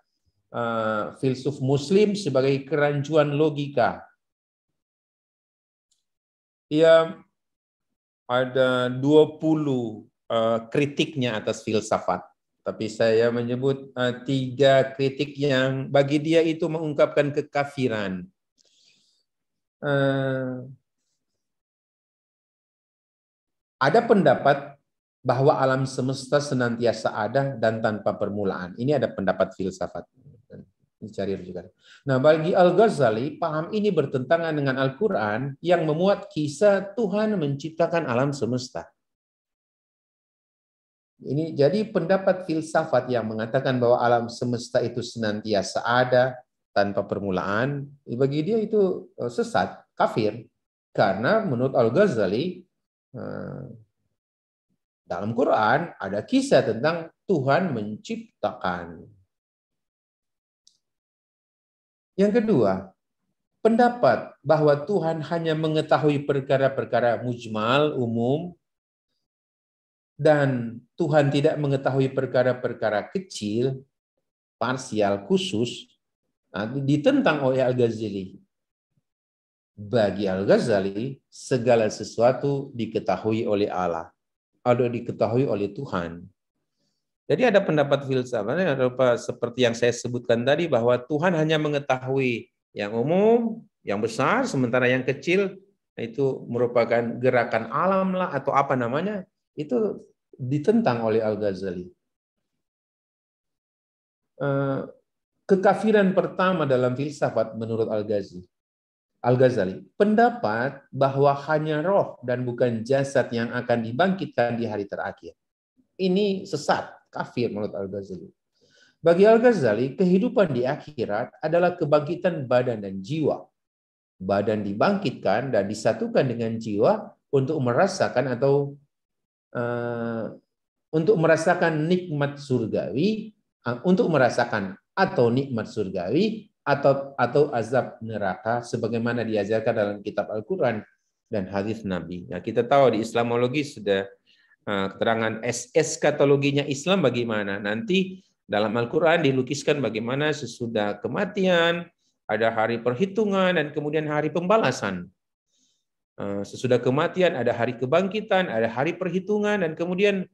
filsuf muslim sebagai kerancuan logika. Ia ada 20 kritiknya atas filsafat. Tapi saya menyebut 3 kritik yang bagi dia itu mengungkapkan kekafiran. Ada pendapat bahwa alam semesta senantiasa ada dan tanpa permulaan. Ini ada pendapat filsafat. Dicari juga. Nah, bagi Al-Ghazali, paham ini bertentangan dengan Al-Quran yang memuat kisah Tuhan menciptakan alam semesta. Ini jadi pendapat filsafat yang mengatakan bahwa alam semesta itu senantiasa ada tanpa permulaan. Bagi dia itu sesat, kafir. Karena menurut Al-Ghazali, dalam Quran ada kisah tentang Tuhan menciptakan. Yang kedua, pendapat bahwa Tuhan hanya mengetahui perkara-perkara mujmal, umum, dan Tuhan tidak mengetahui perkara-perkara kecil, parsial, khusus, ditentang oleh Al-Ghazali. Bagi Al-Ghazali, segala sesuatu diketahui oleh Allah, atau diketahui oleh Tuhan. Jadi ada pendapat filsafatnya seperti yang saya sebutkan tadi, bahwa Tuhan hanya mengetahui yang umum, yang besar, sementara yang kecil itu merupakan gerakan alam lah atau apa namanya, itu ditentang oleh Al-Ghazali. Kekafiran pertama dalam filsafat menurut Al-Ghazali, pendapat bahwa hanya roh dan bukan jasad yang akan dibangkitkan di hari terakhir. Ini sesat, kafir menurut Al-Ghazali. Bagi Al-Ghazali, kehidupan di akhirat adalah kebangkitan badan dan jiwa. Badan dibangkitkan dan disatukan dengan jiwa untuk merasakan nikmat surgawi, nikmat surgawi atau azab neraka sebagaimana diajarkan dalam kitab Al-Qur'an dan hadis Nabi. Nah, kita tahu di Islamologi sudah keterangan eskatologinya Islam bagaimana. Nanti dalam Al-Qur'an dilukiskan bagaimana sesudah kematian ada hari perhitungan dan kemudian hari pembalasan. Sesudah kematian ada hari kebangkitan, ada hari perhitungan, dan kemudian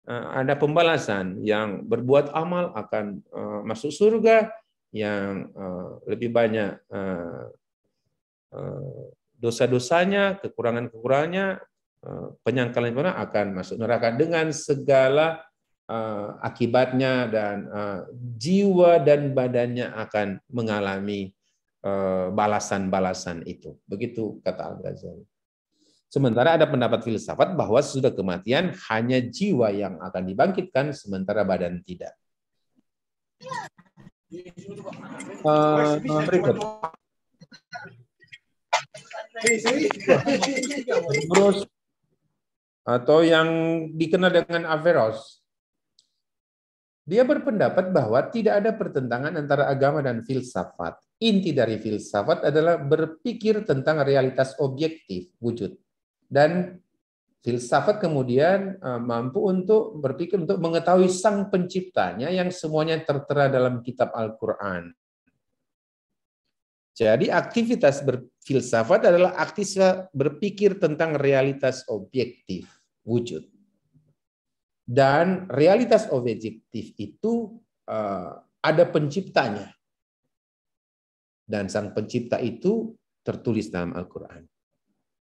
ada pembalasan. Yang berbuat amal akan masuk surga, yang lebih banyak dosa-dosanya, kekurangan-kekurangannya, penyangkalan akan masuk neraka dengan segala akibatnya, dan jiwa dan badannya akan mengalami balasan-balasan itu. Begitu kata Al-Ghazali. Sementara ada pendapat filsafat bahwa sesudah kematian hanya jiwa yang akan dibangkitkan, sementara badan tidak. Berikut. Terus, atau yang dikenal dengan Averroes, dia berpendapat bahwa tidak ada pertentangan antara agama dan filsafat. Inti dari filsafat adalah berpikir tentang realitas objektif wujud. Dan filsafat kemudian mampu untuk berpikir untuk mengetahui sang penciptanya yang semuanya tertera dalam kitab Al-Quran. Jadi aktivitas berfilsafat adalah aktivitas berpikir tentang realitas objektif wujud. Dan realitas objektif itu ada penciptanya. Dan sang pencipta itu tertulis dalam Al-Quran.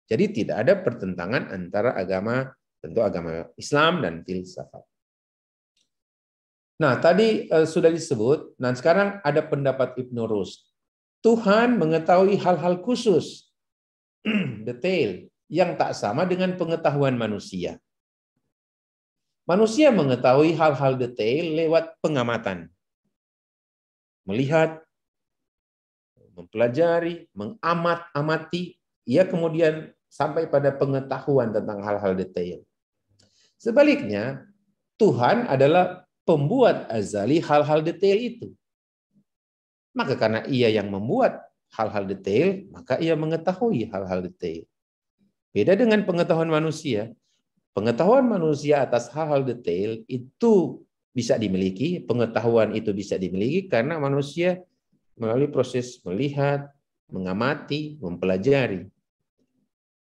Jadi tidak ada pertentangan antara agama, tentu agama Islam dan filsafat. Nah, tadi sudah disebut, dan sekarang ada pendapat Ibnu Rushd. Tuhan mengetahui hal-hal khusus, detail, yang tak sama dengan pengetahuan manusia. Manusia mengetahui hal-hal detail lewat pengamatan. Melihat, mempelajari, mengamati, ia kemudian sampai pada pengetahuan tentang hal-hal detail. Sebaliknya, Tuhan adalah pembuat azali hal-hal detail itu. Maka karena ia yang membuat hal-hal detail, maka ia mengetahui hal-hal detail. Beda dengan pengetahuan manusia. Pengetahuan manusia atas hal-hal detail itu bisa dimiliki, pengetahuan itu bisa dimiliki karena manusia melalui proses melihat, mengamati, mempelajari.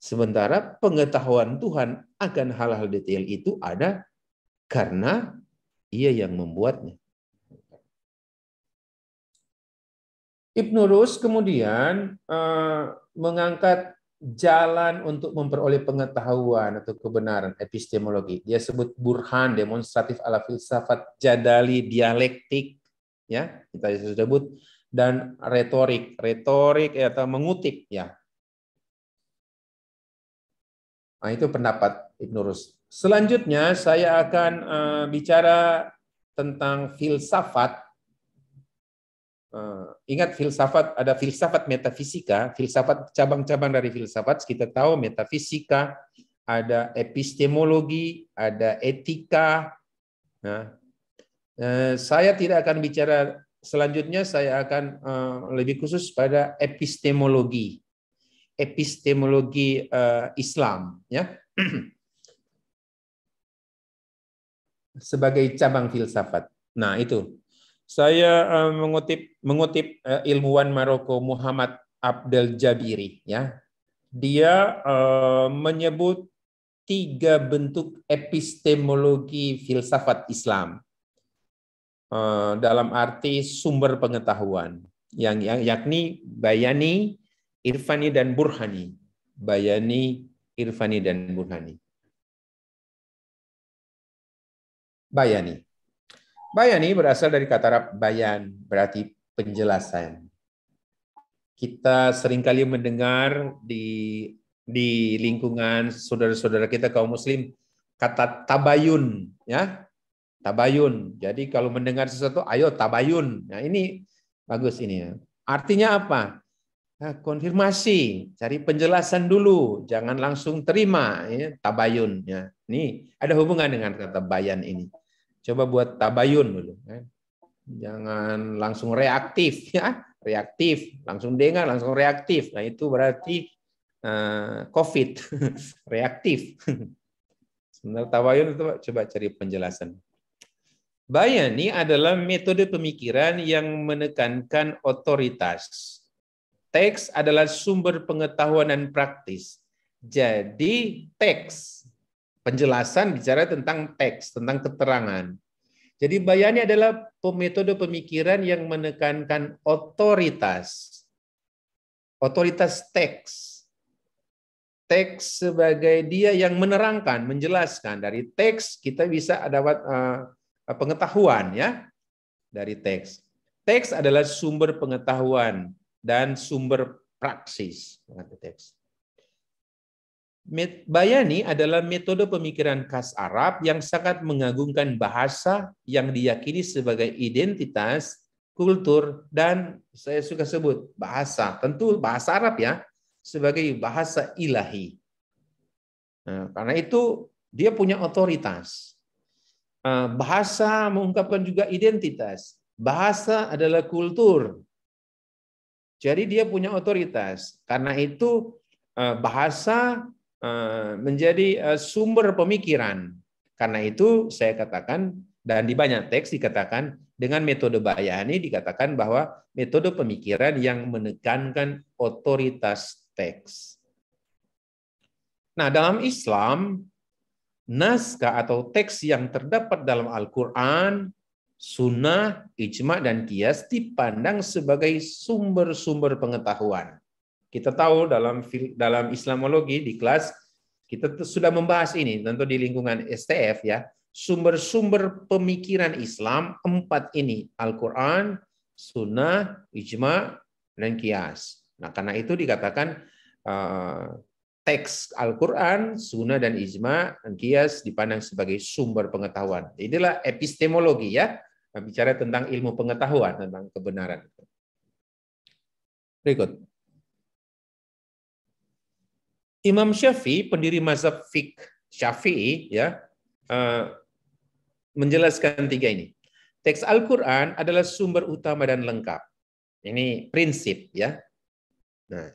Sementara pengetahuan Tuhan akan hal-hal detail itu ada karena ia yang membuatnya. Ibnu Rushd kemudian mengangkat jalan untuk memperoleh pengetahuan atau kebenaran epistemologi. Dia sebut burhan, demonstratif ala filsafat, jadali, dialektik, ya kita sudah sebut, dan retorik atau mengutip, ya. Nah, itu pendapat Ibnu Rushd. Selanjutnya saya akan bicara tentang filsafat. Ingat filsafat, ada filsafat metafisika, filsafat cabang-cabang dari filsafat. Kita tahu metafisika, ada epistemologi, ada etika. Nah, saya tidak akan bicara selanjutnya, saya akan lebih khusus pada epistemologi. Epistemologi Islam, ya, sebagai cabang filsafat. Nah, itu saya mengutip ilmuwan Maroko Muhammad Abdel Jabiri, ya. Dia menyebut 3 bentuk epistemologi filsafat Islam dalam arti sumber pengetahuan, yang yakni bayani, irfani, dan burhani. Bayani, irfani, dan burhani. Bayani. Bayani berasal dari kata Arab bayan, berarti penjelasan. Kita seringkali mendengar di lingkungan saudara-saudara kita kaum muslim kata tabayun, ya. Tabayun. Jadi kalau mendengar sesuatu, ayo tabayun. Nah, ini bagus ini, ya. Artinya apa? Nah, konfirmasi, cari penjelasan dulu, jangan langsung terima, ya, tabayun. Ya. Ini ada hubungan dengan kata bayan ini. Coba buat tabayun dulu, ya. Jangan langsung reaktif, ya, reaktif, langsung dengar, langsung reaktif. Nah, itu berarti COVID, reaktif. Sebenarnya tabayun itu coba cari penjelasan. Bayani adalah metode pemikiran yang menekankan otoritas. Teks adalah sumber pengetahuan dan praktis. Jadi teks, penjelasan bicara tentang teks, tentang keterangan. Jadi bayani adalah metode pemikiran yang menekankan otoritas. otoritas teks. Teks sebagai dia yang menerangkan, menjelaskan. Dari teks kita bisa dapat pengetahuan ya dari teks. Teks adalah sumber pengetahuan dan sumber praksis. Teks. Bayani adalah metode pemikiran khas Arab yang sangat mengagungkan bahasa yang diyakini sebagai identitas, kultur, dan saya suka sebut bahasa. Tentu bahasa Arab ya, sebagai bahasa ilahi. Nah, karena itu dia punya otoritas. Bahasa mengungkapkan juga identitas. Bahasa adalah kultur. Jadi dia punya otoritas. Karena itu bahasa menjadi sumber pemikiran. Karena itu saya katakan, dan di banyak teks dikatakan, dengan metode Bayani dikatakan bahwa metode pemikiran yang menekankan otoritas teks. Nah, dalam Islam, naskah atau teks yang terdapat dalam Al-Quran, Sunnah, Ijma, dan Qiyas dipandang sebagai sumber-sumber pengetahuan. Kita tahu dalam Islamologi di kelas kita sudah membahas ini, tentu di lingkungan STF ya, sumber-sumber pemikiran Islam 4 ini, Al-Quran, Sunnah, Ijma, dan Qiyas. Nah, karena itu dikatakan teks Al-Quran, Sunnah, dan Ijma, dan Qiyas dipandang sebagai sumber pengetahuan. Inilah epistemologi ya, bicara tentang ilmu pengetahuan, tentang kebenaran. Berikut. Imam Syafi'i, pendiri mazhab fiqh Syafi'i, ya, menjelaskan 3 ini. Teks Al-Quran adalah sumber utama dan lengkap. Ini prinsip ya. Nah,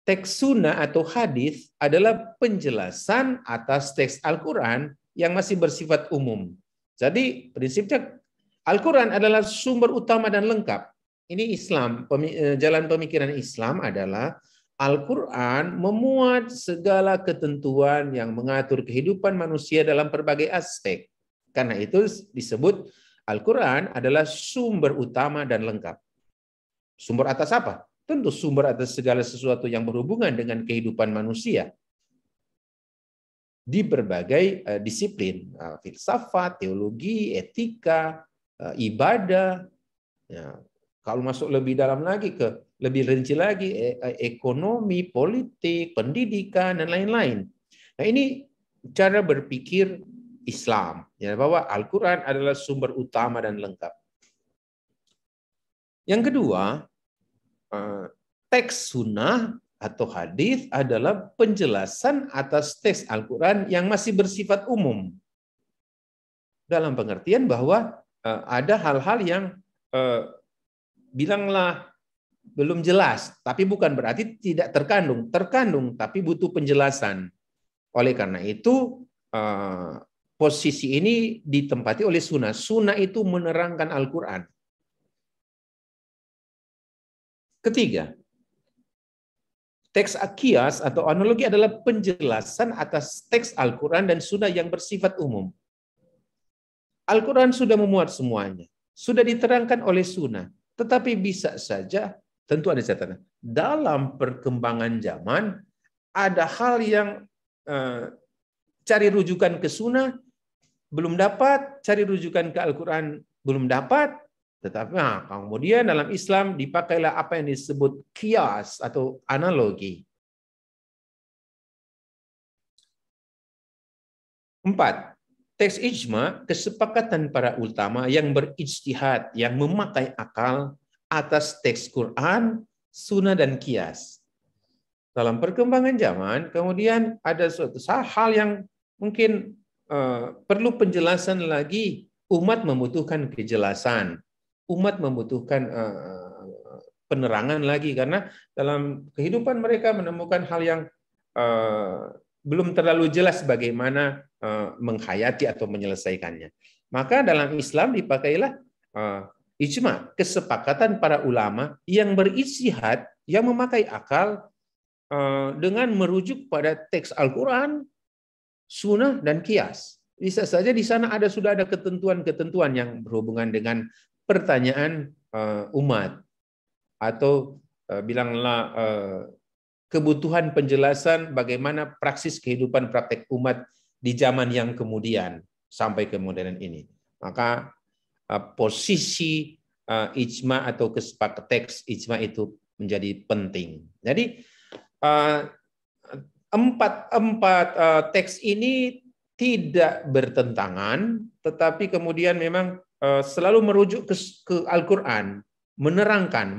teks sunnah atau hadis adalah penjelasan atas teks Al-Quran yang masih bersifat umum. Jadi prinsipnya Al-Quran adalah sumber utama dan lengkap. Ini Islam, jalan pemikiran Islam adalah Al-Quran memuat segala ketentuan yang mengatur kehidupan manusia dalam berbagai aspek. Karena itu disebut Al-Quran adalah sumber utama dan lengkap. Sumber atas apa? Tentu sumber atas segala sesuatu yang berhubungan dengan kehidupan manusia di berbagai disiplin, filsafat, teologi, etika, ibadah. Ya, kalau masuk lebih dalam lagi ke lebih rinci lagi, ekonomi, politik, pendidikan, dan lain-lain. Nah, ini cara berpikir Islam, ya, bahwa Al-Quran adalah sumber utama dan lengkap. Yang kedua, teks sunnah atau hadis adalah penjelasan atas teks Al-Quran yang masih bersifat umum. Dalam pengertian bahwa ada hal-hal yang bilanglah belum jelas, tapi bukan berarti tidak terkandung, tapi butuh penjelasan. Oleh karena itu, posisi ini ditempati oleh sunnah. Sunnah itu menerangkan Al-Quran. Ketiga, teks Qiyas atau analogi adalah penjelasan atas teks Al-Quran dan sunnah yang bersifat umum. Al-Quran sudah memuat semuanya, sudah diterangkan oleh sunnah, tetapi bisa saja, tentu ada catatan, dalam perkembangan zaman ada hal yang cari rujukan ke sunnah belum dapat, cari rujukan ke Al-Quran belum dapat, tetapi kemudian dalam Islam dipakailah apa yang disebut qiyas atau analogi. 4. Teks ijma, kesepakatan para ulama yang berijtihad, yang memakai akal atas teks Quran, sunnah, dan qiyas. Dalam perkembangan zaman, kemudian ada suatu hal yang mungkin perlu penjelasan lagi. Umat membutuhkan kejelasan. Umat membutuhkan penerangan lagi, karena dalam kehidupan mereka menemukan hal yang belum terlalu jelas bagaimana menghayati atau menyelesaikannya. Maka dalam Islam dipakailah ijma, kesepakatan para ulama yang berijtihad, yang memakai akal dengan merujuk pada teks Al-Quran, sunnah, dan qiyas. Bisa saja di sana sudah ada ketentuan-ketentuan yang berhubungan dengan pertanyaan umat atau bilanglah kebutuhan penjelasan bagaimana praksis kehidupan praktek umat di zaman yang kemudian sampai ke modern ini. Maka posisi ijma atau kesepakatan teks ijma itu menjadi penting. Jadi empat teks ini tidak bertentangan, tetapi kemudian memang selalu merujuk ke Al-Quran, menerangkan,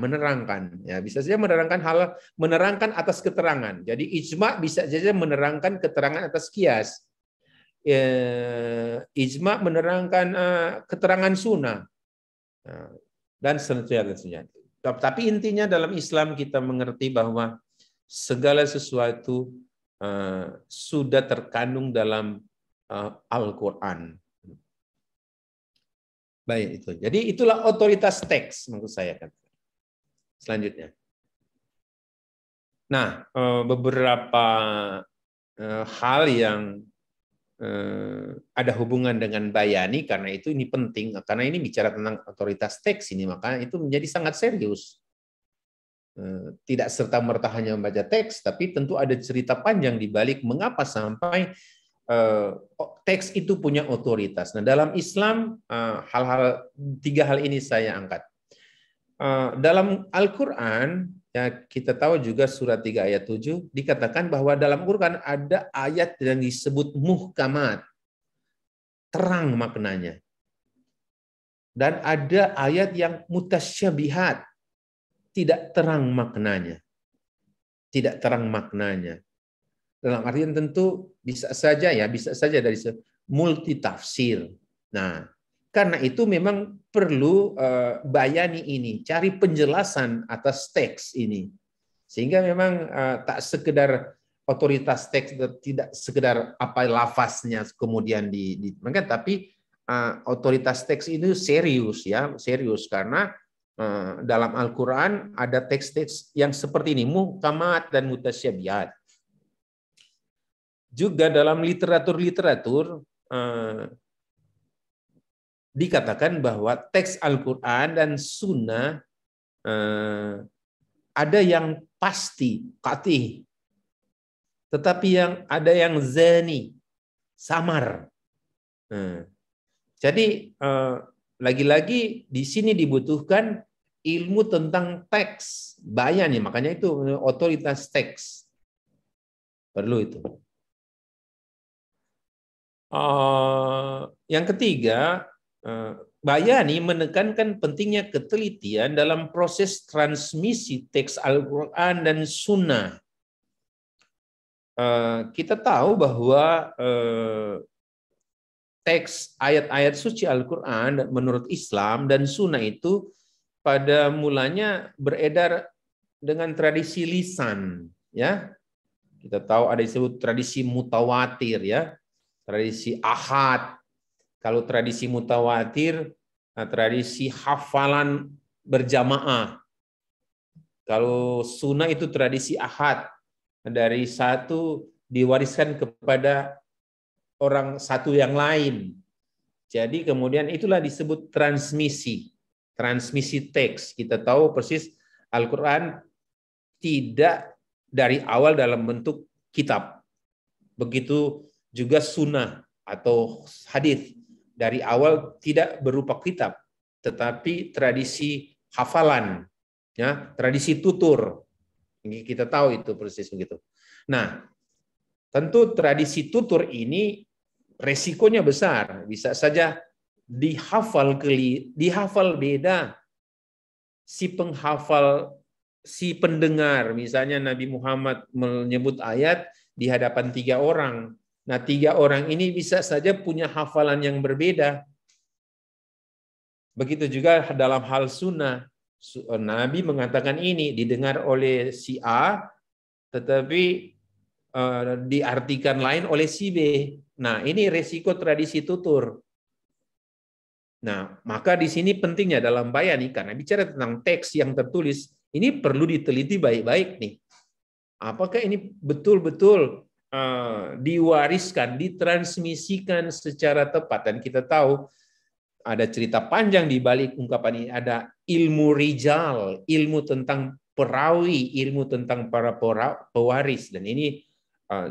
ya bisa saja menerangkan atas keterangan. Jadi ijma bisa saja menerangkan keterangan atas kias. Ijma menerangkan keterangan sunnah dan seterusnya. Tapi intinya dalam Islam kita mengerti bahwa segala sesuatu sudah terkandung dalam Al-Quran. Baik itu. Jadi itulah otoritas teks menurut saya kan. Selanjutnya. Nah, beberapa hal yang ada hubungan dengan bayani, karena itu ini penting, karena ini bicara tentang otoritas teks ini, maka itu menjadi sangat serius. Tidak serta-merta hanya membaca teks, tapi tentu ada cerita panjang di balik mengapa sampai teks itu punya otoritas. Nah, dalam Islam tiga hal ini saya angkat. Dalam Al-Quran, ya kita tahu juga surat 3 ayat 7 dikatakan bahwa dalam Al-Quran ada ayat yang disebut muhkamat, terang maknanya. Dan ada ayat yang mutasyabihat, tidak terang maknanya. Tidak terang maknanya. Dalam artian tentu bisa saja dari multi tafsir. Nah, karena itu memang perlu bayani ini, cari penjelasan atas teks ini. Sehingga memang tak sekedar otoritas teks, tidak sekedar apa lafaznya kemudian dimakan, tapi otoritas teks itu serius ya, serius karena dalam Al-Qur'an ada teks-teks yang seperti ini, muhkamat dan mutasyabihat. Juga dalam literatur dikatakan bahwa teks Al-Quran dan Sunnah ada yang pasti, qat'ih, tetapi ada yang zani, samar. Jadi lagi-lagi di sini dibutuhkan ilmu tentang teks, bayani, makanya itu otoritas teks. Perlu itu. Yang ketiga, bayani menekankan pentingnya ketelitian dalam proses transmisi teks Al-Quran dan Sunnah. Kita tahu bahwa teks ayat-ayat suci Al-Quran menurut Islam dan Sunnah itu pada mulanya beredar dengan tradisi lisan, ya. Kita tahu ada disebut tradisi mutawatir, ya. Tradisi ahad. Kalau tradisi mutawatir, tradisi hafalan berjamaah. Kalau sunnah itu tradisi ahad. Dari satu diwariskan kepada orang satu yang lain. Jadi kemudian itulah disebut transmisi. Transmisi teks. Kita tahu persis Al-Quran tidak dari awal dalam bentuk kitab. Begitu juga sunnah atau hadis dari awal tidak berupa kitab, tetapi tradisi hafalan, ya, tradisi tutur. Kita tahu itu persis begitu. Nah, tentu tradisi tutur ini resikonya besar, bisa saja dihafal beda si penghafal, si pendengar. Misalnya Nabi Muhammad menyebut ayat di hadapan 3 orang. Nah, 3 orang ini bisa saja punya hafalan yang berbeda. Begitu juga dalam hal sunnah. Nabi mengatakan ini didengar oleh si A, tetapi diartikan lain oleh si B. Nah, ini resiko tradisi tutur. Nah, maka di sini pentingnya dalam bayani, karena bicara tentang teks yang tertulis, ini perlu diteliti baik-baik nih. Apakah ini betul-betul diwariskan, ditransmisikan secara tepat. Dan kita tahu ada cerita panjang di balik ungkapan ini. Ada ilmu rijal, ilmu tentang perawi ilmu tentang para pewaris, dan ini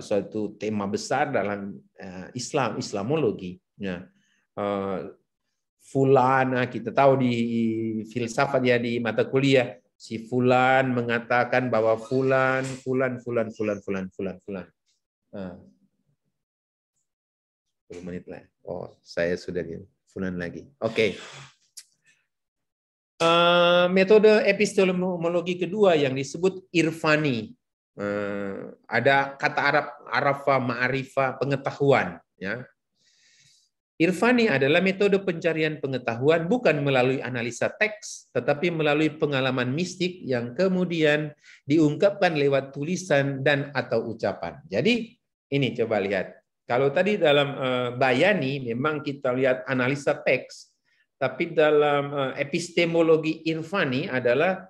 suatu tema besar dalam Islamologi. Ya. Fulan, kita tahu di filsafat ya, di mata kuliah, si Fulan mengatakan bahwa Fulan. 10 menit lah. Oh, saya sudah di Fulan lagi. Oke. Metode epistemologi kedua yang disebut irfani. Ada kata Arab arafa, ma'arifa, pengetahuan. Ya. Irfani adalah metode pencarian pengetahuan bukan melalui analisa teks, tetapi melalui pengalaman mistik yang kemudian diungkapkan lewat tulisan dan atau ucapan. Jadi ini coba lihat. Kalau tadi dalam bayani memang kita lihat analisa teks, tapi dalam epistemologi irfani adalah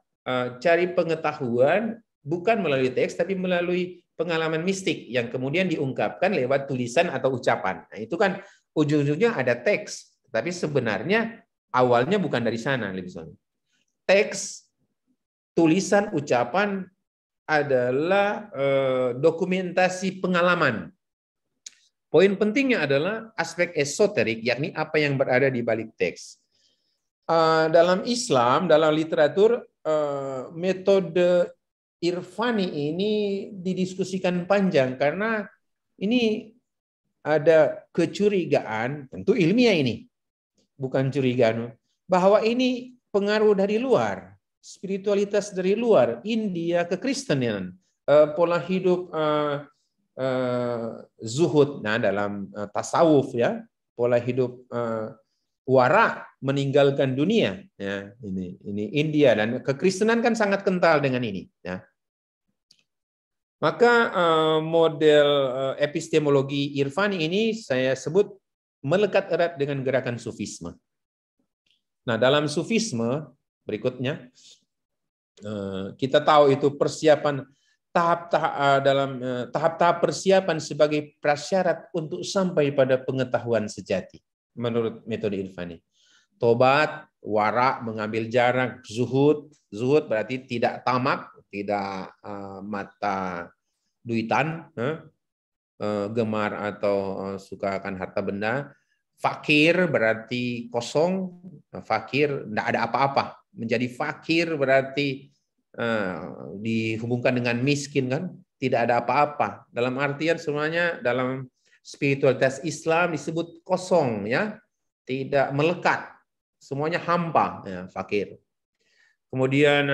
cari pengetahuan bukan melalui teks, tapi melalui pengalaman mistik yang kemudian diungkapkan lewat tulisan atau ucapan. Nah, itu kan ujung-ujungnya ada teks, tapi sebenarnya awalnya bukan dari sana. Teks, tulisan, ucapan adalah dokumentasi pengalaman. Poin pentingnya adalah aspek esoterik, yakni apa yang berada di balik teks. Dalam Islam, dalam literatur, metode irfani ini didiskusikan panjang karena ini ada kecurigaan, tentu ilmiah ini, bukan curigaan, bahwa ini pengaruh dari luar, spiritualitas dari luar, India, kekristenan, pola hidup zuhud, nah dalam tasawuf ya, pola hidup wara, meninggalkan dunia, ya ini India, dan kekristenan kan sangat kental dengan ini, ya. Maka model epistemologi irfani ini saya sebut melekat erat dengan gerakan sufisme. Nah, dalam sufisme berikutnya kita tahu itu persiapan tahap-tahap persiapan sebagai prasyarat untuk sampai pada pengetahuan sejati menurut metode irfani. Tobat, wara, mengambil jarak, zuhud berarti tidak tamak, tidak mata duitan, gemar atau suka akan harta benda. Fakir berarti kosong, fakir tidak ada apa-apa. Menjadi fakir berarti dihubungkan dengan miskin, kan? Tidak ada apa-apa. Dalam artian semuanya dalam spiritualitas Islam disebut kosong, ya, tidak melekat, semuanya hampa, ya, fakir. Kemudian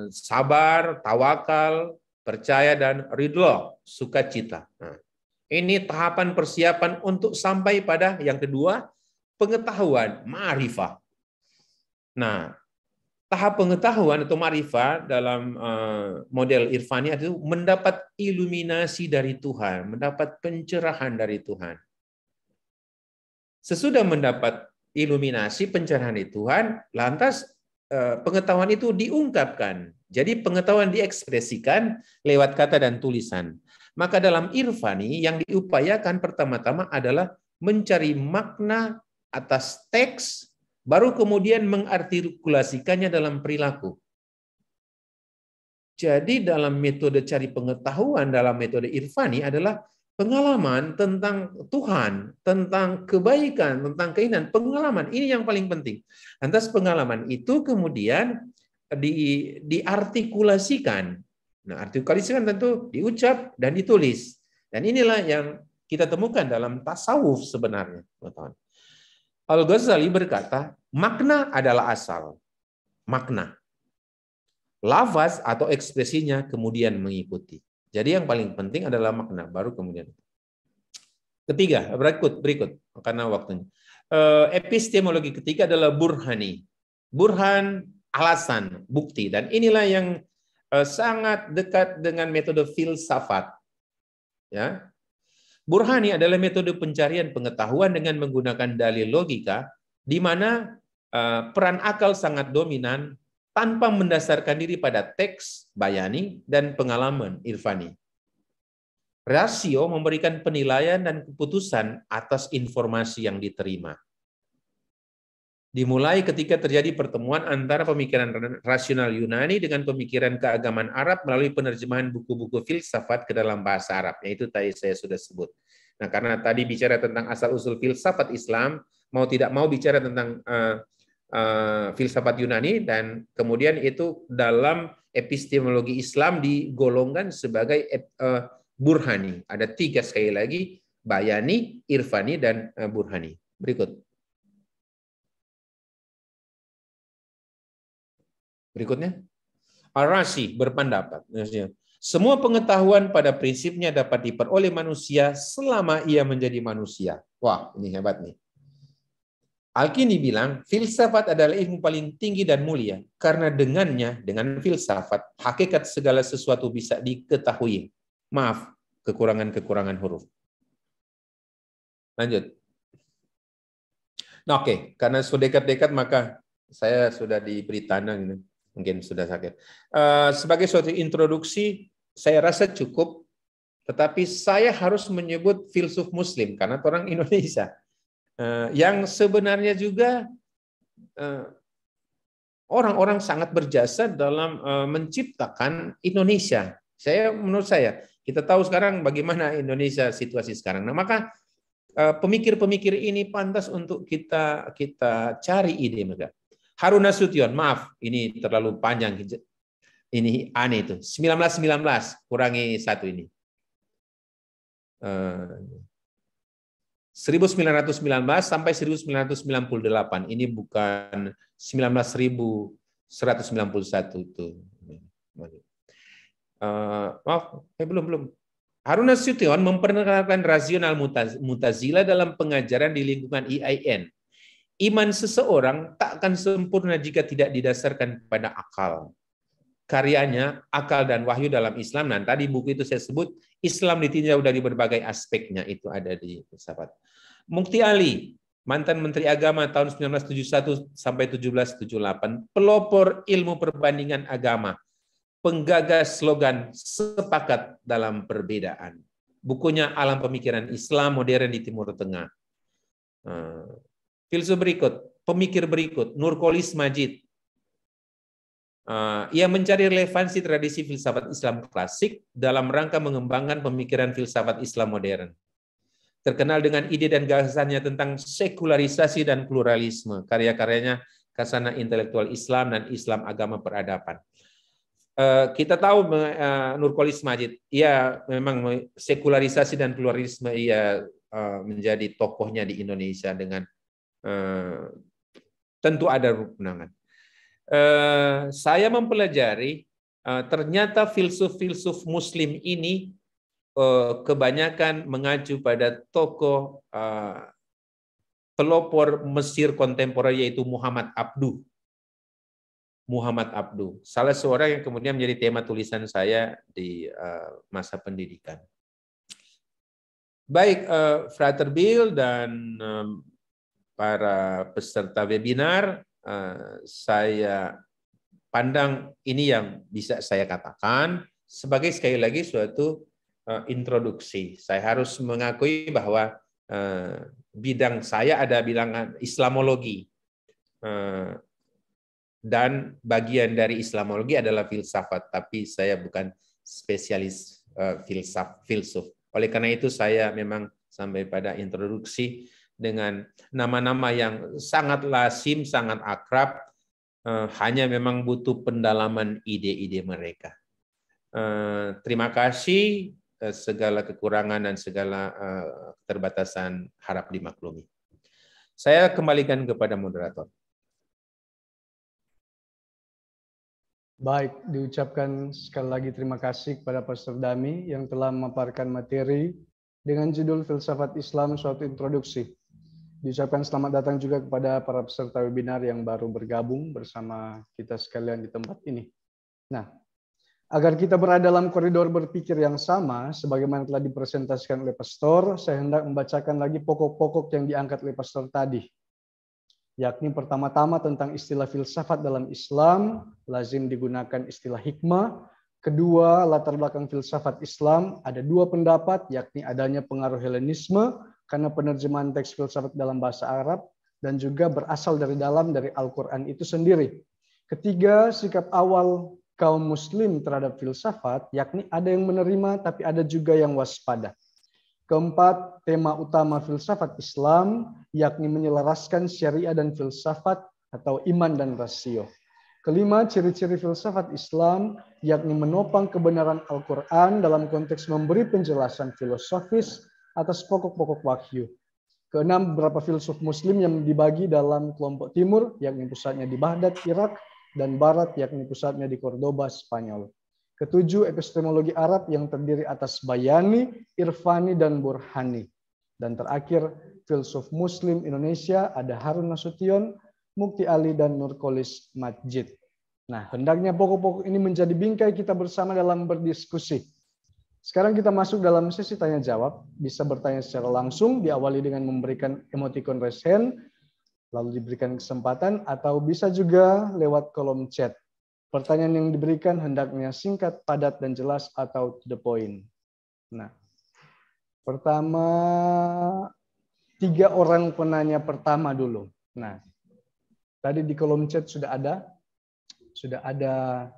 sabar, tawakal, percaya, dan ridho, sukacita. Nah, ini tahapan persiapan untuk sampai pada yang kedua, pengetahuan, ma'rifah. Nah, tahap pengetahuan atau ma'rifah dalam model irfani itu mendapat iluminasi dari Tuhan, mendapat pencerahan dari Tuhan. Sesudah mendapat iluminasi, pencerahan dari Tuhan, lantas pengetahuan itu diungkapkan. Jadi pengetahuan diekspresikan lewat kata dan tulisan. Maka dalam irfani yang diupayakan pertama-tama adalah mencari makna atas teks, baru kemudian mengartikulasikannya dalam perilaku. Jadi dalam metode cari pengetahuan, dalam metode irfani adalah pengalaman tentang Tuhan, tentang kebaikan, tentang keinginan, pengalaman. Ini yang paling penting. Lantas pengalaman itu kemudian diartikulasikan. Nah, artikulasikan tentu diucap dan ditulis. Dan inilah yang kita temukan dalam tasawuf sebenarnya. Al-Ghazali berkata, makna adalah asal. Makna. Lafaz atau ekspresinya kemudian mengikuti. Jadi yang paling penting adalah makna, baru kemudian. Ketiga, berikut karena waktunya. Epistemologi ketiga adalah burhani. Burhan, alasan, bukti. Dan inilah yang sangat dekat dengan metode filsafat. Ya. Burhani adalah metode pencarian pengetahuan dengan menggunakan dalil logika, di mana peran akal sangat dominan tanpa mendasarkan diri pada teks, bayani, dan pengalaman irfani. Rasio memberikan penilaian dan keputusan atas informasi yang diterima. Dimulai ketika terjadi pertemuan antara pemikiran rasional Yunani dengan pemikiran keagamaan Arab melalui penerjemahan buku-buku filsafat ke dalam bahasa Arab. Itu tadi saya sudah sebut. Nah, karena tadi bicara tentang asal-usul filsafat Islam, mau tidak mau bicara tentang filsafat Yunani, dan kemudian itu dalam epistemologi Islam digolongkan sebagai burhani. Ada 3 sekali lagi, bayani, irfani, dan burhani. Berikut. Berikutnya, Ar-Razi berpendapat, semua pengetahuan pada prinsipnya dapat diperoleh manusia selama ia menjadi manusia. Wah, ini hebat nih. Al-Kindi bilang, filsafat adalah ilmu paling tinggi dan mulia, karena dengannya, dengan filsafat, hakikat segala sesuatu bisa diketahui. Maaf, kekurangan-kekurangan huruf. Lanjut. Nah, oke, karena sudah dekat-dekat, maka saya sudah diberi tanda gitu. Mungkin sudah sakit. Sebagai suatu introduksi, saya rasa cukup, tetapi saya harus menyebut filsuf Muslim, karena orang Indonesia. Yang sebenarnya juga orang-orang sangat berjasa dalam menciptakan Indonesia. Menurut saya, kita tahu sekarang bagaimana Indonesia situasi sekarang. Nah, maka pemikir-pemikir ini pantas untuk kita cari ide mereka. Harun Nasution, maaf, ini terlalu panjang. Ini aneh itu. 1919 kurangi 1 ini. 1919 sampai 1998. Ini bukan 19.191 itu. Maaf, belum. Harun Nasution memperkenalkan rasional Mu'tazilah dalam pengajaran di lingkungan IAIN. Iman seseorang tak akan sempurna jika tidak didasarkan pada akal. Karyanya, Akal dan Wahyu dalam Islam. Nah, tadi buku itu saya sebut, Islam ditinjau dari berbagai aspeknya, itu ada di filsafat. Mukti Ali, mantan Menteri Agama tahun 1971 sampai 1778, pelopor ilmu perbandingan agama, penggagas slogan sepakat dalam perbedaan. Bukunya Alam Pemikiran Islam Modern di Timur Tengah. Filsuf berikut, pemikir berikut, Nurkolis Majid. Ia mencari relevansi tradisi filsafat Islam klasik dalam rangka mengembangkan pemikiran filsafat Islam modern. Terkenal dengan ide dan gagasannya tentang sekularisasi dan pluralisme. Karya-karyanya Khazanah Intelektual Islam dan Islam Agama Peradaban. Kita tahu Nurkolis Majid, ia memang sekularisasi dan pluralisme, ia menjadi tokohnya di Indonesia dengan tentu ada kemenangan. Saya mempelajari ternyata filsuf-filsuf Muslim ini kebanyakan mengacu pada tokoh pelopor Mesir kontemporer, yaitu Muhammad Abduh. Salah seorang yang kemudian menjadi tema tulisan saya di masa pendidikan. Baik, Frater Bill dan para peserta webinar, saya pandang ini yang bisa saya katakan sebagai sekali lagi suatu introduksi. Saya harus mengakui bahwa bidang saya ada bilangan Islamologi, dan bagian dari Islamologi adalah filsafat, tapi saya bukan spesialis filsuf. Oleh karena itu saya memang sampai pada introduksi dengan nama-nama yang sangat lazim, sangat akrab, hanya memang butuh pendalaman ide-ide mereka. Terima kasih, segala kekurangan dan segala keterbatasan harap dimaklumi. Saya kembalikan kepada moderator. Baik, diucapkan sekali lagi terima kasih kepada Pastor Dami yang telah memaparkan materi dengan judul Filsafat Islam Suatu Introduksi. Diucapkan selamat datang juga kepada para peserta webinar yang baru bergabung bersama kita sekalian di tempat ini. Nah, agar kita berada dalam koridor berpikir yang sama, sebagaimana telah dipresentasikan oleh Pastor, saya hendak membacakan lagi pokok-pokok yang diangkat oleh Pastor tadi. Yakni pertama-tama tentang istilah filsafat dalam Islam, lazim digunakan istilah hikmah. Kedua, latar belakang filsafat Islam, ada 2 pendapat, yakni adanya pengaruh Helenisme, karena penerjemahan teks filsafat dalam bahasa Arab, dan juga berasal dari Al-Quran itu sendiri. Ketiga, sikap awal kaum muslim terhadap filsafat, yakni ada yang menerima tapi ada juga yang waspada. Keempat, tema utama filsafat Islam, yakni menyelaraskan syariah dan filsafat atau iman dan rasio. Kelima, ciri-ciri filsafat Islam, yakni menopang kebenaran Al-Quran dalam konteks memberi penjelasan filosofis atas pokok-pokok wahyu. Keenam, beberapa filsuf muslim yang dibagi dalam kelompok timur, yakni pusatnya di Baghdad, Irak, dan barat, yakni pusatnya di Cordoba, Spanyol. Ketujuh, epistemologi Arab yang terdiri atas Bayani, Irfani, dan Burhani. Dan terakhir, filsuf muslim Indonesia ada Harun Nasution, Mukti Ali, dan Nurkolis Majid. Nah, hendaknya pokok-pokok ini menjadi bingkai kita bersama dalam berdiskusi. Sekarang kita masuk dalam sesi tanya jawab. Bisa bertanya secara langsung, diawali dengan memberikan emoticon raise hand, lalu diberikan kesempatan, atau bisa juga lewat kolom chat. Pertanyaan yang diberikan hendaknya singkat, padat, dan jelas atau to the point. Nah, pertama, 3 orang penanya pertama dulu. Nah, tadi di kolom chat sudah ada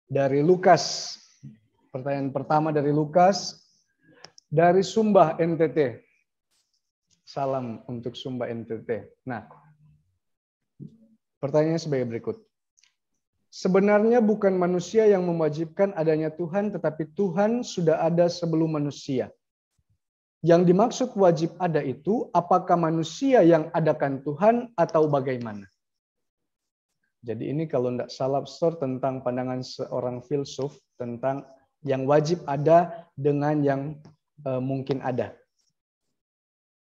dari Lukas. Pertanyaan pertama dari Lukas, dari Sumba NTT. Salam untuk Sumba NTT. Nah, pertanyaannya sebagai berikut. Sebenarnya bukan manusia yang mewajibkan adanya Tuhan, tetapi Tuhan sudah ada sebelum manusia. Yang dimaksud wajib ada itu, apakah manusia yang adakan Tuhan atau bagaimana? Jadi ini kalau tidak salah, Pastor, tentang pandangan seorang filsuf tentang yang wajib ada dengan yang mungkin ada.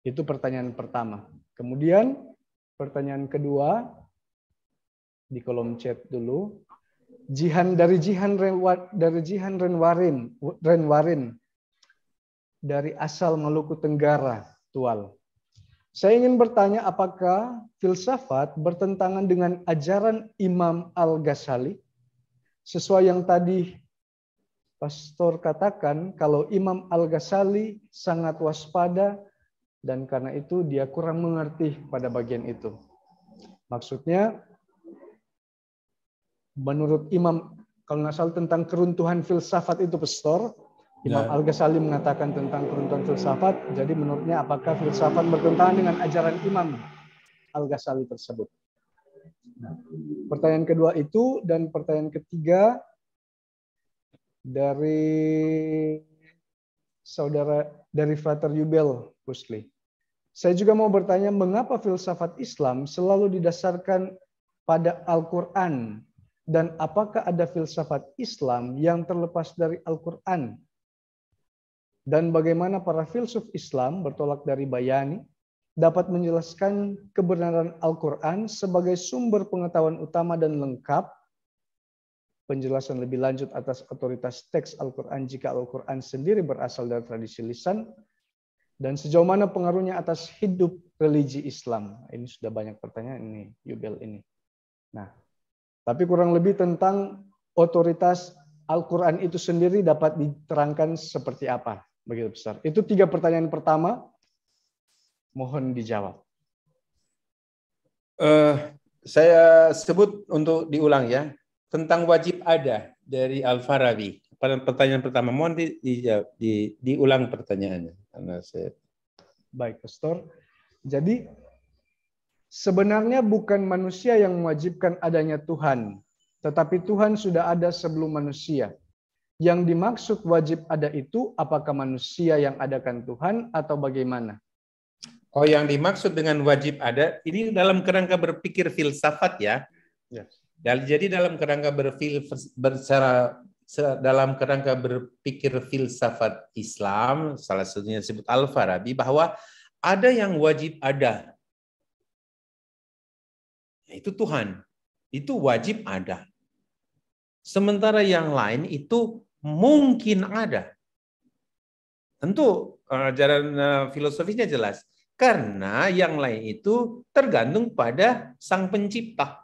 Itu pertanyaan pertama. Kemudian pertanyaan kedua di kolom chat dulu. Dari Jihan Renwarin dari asal Maluku Tenggara, Tual. Saya ingin bertanya, apakah filsafat bertentangan dengan ajaran Imam Al-Ghazali? Sesuai yang tadi Pastor katakan, kalau Imam Al-Ghazali sangat waspada, dan karena itu dia kurang mengerti pada bagian itu. Maksudnya, menurut Imam, kalau nggak salah tentang keruntuhan filsafat itu, Pastor, Imam Al-Ghazali mengatakan tentang keruntuhan filsafat, jadi menurutnya apakah filsafat bertentangan dengan ajaran Imam Al-Ghazali tersebut? Nah, pertanyaan kedua itu, dan pertanyaan ketiga dari Frater Yubel Pusli. Saya juga mau bertanya, mengapa filsafat Islam selalu didasarkan pada Al-Quran? Dan apakah ada filsafat Islam yang terlepas dari Al-Quran? Dan bagaimana para filsuf Islam bertolak dari Bayani dapat menjelaskan kebenaran Al-Quran sebagai sumber pengetahuan utama dan lengkap, penjelasan lebih lanjut atas otoritas teks Al-Quran jika Al-Quran sendiri berasal dari tradisi lisan, dan sejauh mana pengaruhnya atas hidup religi Islam. Ini sudah banyak pertanyaan ini, Yubel ini. Nah, tapi kurang lebih tentang otoritas Al-Quran itu sendiri dapat diterangkan seperti apa. Begitu besar. Itu 3 pertanyaan pertama. Mohon dijawab. Saya sebut untuk diulang ya. Tentang wajib ada dari Al-Farabi. Pertanyaan pertama. Mohon diulang pertanyaannya. Karena saya... Baik, Pastor. Jadi, sebenarnya bukan manusia yang mewajibkan adanya Tuhan. Tetapi Tuhan sudah ada sebelum manusia. Yang dimaksud wajib ada itu, apakah manusia yang adakan Tuhan atau bagaimana? Oh, yang dimaksud dengan wajib ada, ini dalam kerangka berpikir filsafat ya. Yes. Jadi dalam kerangka dalam kerangka berpikir filsafat Islam, salah satunya disebut Al-Farabi, bahwa ada yang wajib ada. Itu Tuhan. Itu wajib ada. Sementara yang lain itu mungkin ada. Tentu ajaran filosofisnya jelas. Karena yang lain itu tergantung pada sang pencipta.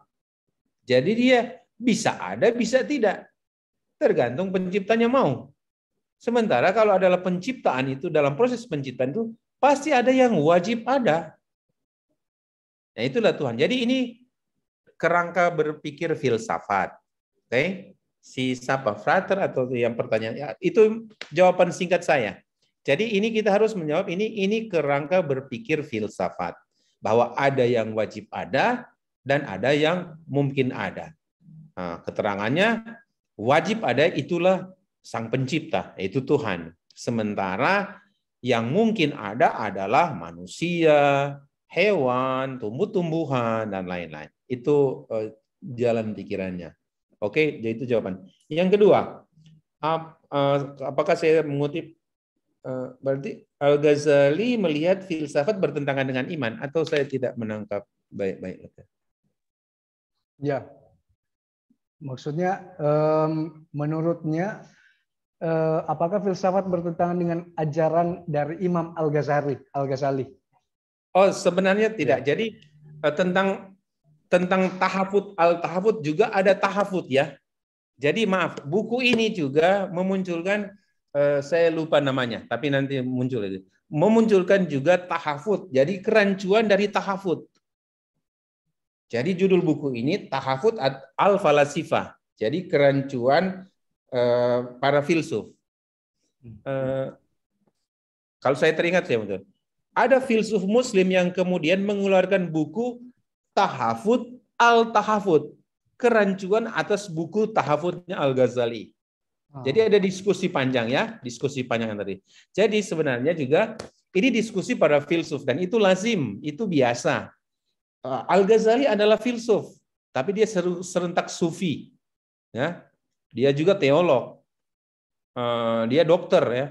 Jadi dia bisa ada, bisa tidak. Tergantung penciptanya mau. Sementara kalau adalah penciptaan itu, dalam proses penciptaan itu, pasti ada yang wajib ada. Nah, itulah Tuhan. Jadi ini kerangka berpikir filsafat. Oke? Si siapa? Frater atau yang pertanyaan? Ya, itu jawaban singkat saya. Jadi ini kita harus menjawab ini kerangka berpikir filsafat. Bahwa ada yang wajib ada dan ada yang mungkin ada. Nah, keterangannya wajib ada itulah Sang Pencipta, yaitu Tuhan. Sementara yang mungkin ada adalah manusia, hewan, tumbuh-tumbuhan, dan lain-lain. Itu jalan pikirannya. Oke, jadi itu jawaban. Yang kedua, apakah saya mengutip, berarti Al-Ghazali melihat filsafat bertentangan dengan iman, atau saya tidak menangkap baik-baik? Ya, maksudnya menurutnya apakah filsafat bertentangan dengan ajaran dari Imam Al-Ghazali? Oh, sebenarnya tidak. Ya. Jadi tentang tahafut, al-tahafut juga ada tahafut ya. Jadi maaf, buku ini juga memunculkan saya lupa namanya, tapi nanti muncul itu. Memunculkan juga tahafut. Jadi kerancuan dari tahafut. Jadi judul buku ini Tahafut al-Falasifah. Jadi kerancuan para filsuf. Kalau saya teringat ya betul. Ada filsuf Muslim yang kemudian mengeluarkan buku Tahafut al-Tahafut, kerancuan atas buku Tahafutnya Al-Ghazali. Jadi ada diskusi panjang ya, diskusi panjang tadi. Jadi sebenarnya juga ini diskusi para filsuf dan itu lazim, itu biasa. Al-Ghazali adalah filsuf, tapi dia serentak sufi. Ya, dia juga teolog, dia dokter ya.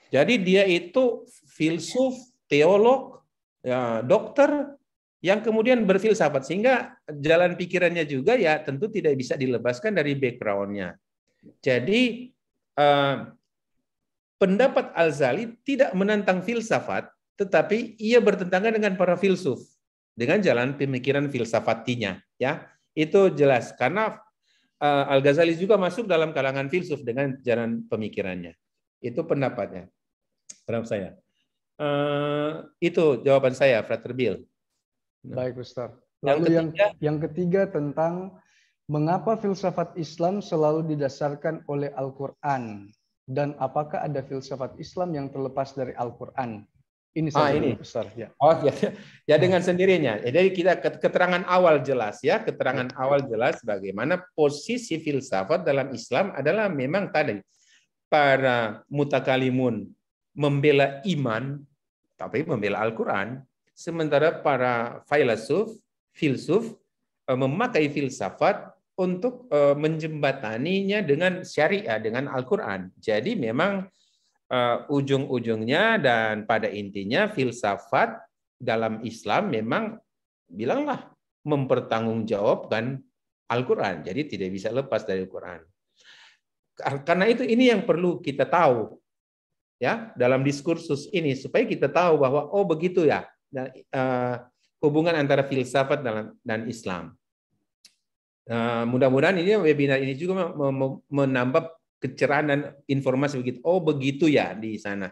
Jadi dia itu filsuf, teolog, ya, dokter yang kemudian berfilsafat, sehingga jalan pikirannya juga ya tentu tidak bisa dilepaskan dari background-nya. Jadi pendapat Al-Ghazali tidak menantang filsafat, tetapi ia bertentangan dengan para filsuf dengan jalan pemikiran filsafatinya. Ya, itu jelas karena Al-Ghazali juga masuk dalam kalangan filsuf dengan jalan pemikirannya. Itu pendapatnya. Pendapat saya. Itu jawaban saya, Frater Bill. Baik, Ustaz. Lalu yang ketiga tentang mengapa filsafat Islam selalu didasarkan oleh Al-Quran dan apakah ada filsafat Islam yang terlepas dari Al-Quran? Ini saja ini besar ya. Oh ya, ya dengan sendirinya. Jadi kita keterangan awal jelas ya, keterangan awal jelas bagaimana posisi filsafat dalam Islam adalah memang tadi para mutakalimun membela iman tapi membela Al-Quran, sementara para filsuf memakai filsafat untuk menjembataninya dengan syariah, dengan Al-Quran. Jadi memang ujung-ujungnya dan pada intinya filsafat dalam Islam memang bilanglah mempertanggungjawabkan Al-Quran. Jadi tidak bisa lepas dari Al-Quran. Karena itu ini yang perlu kita tahu ya dalam diskursus ini supaya kita tahu bahwa oh begitu ya hubungan antara filsafat dan Islam. Mudah-mudahan ini webinar ini juga menambah kecerahan dan informasi begitu. Oh begitu ya di sana.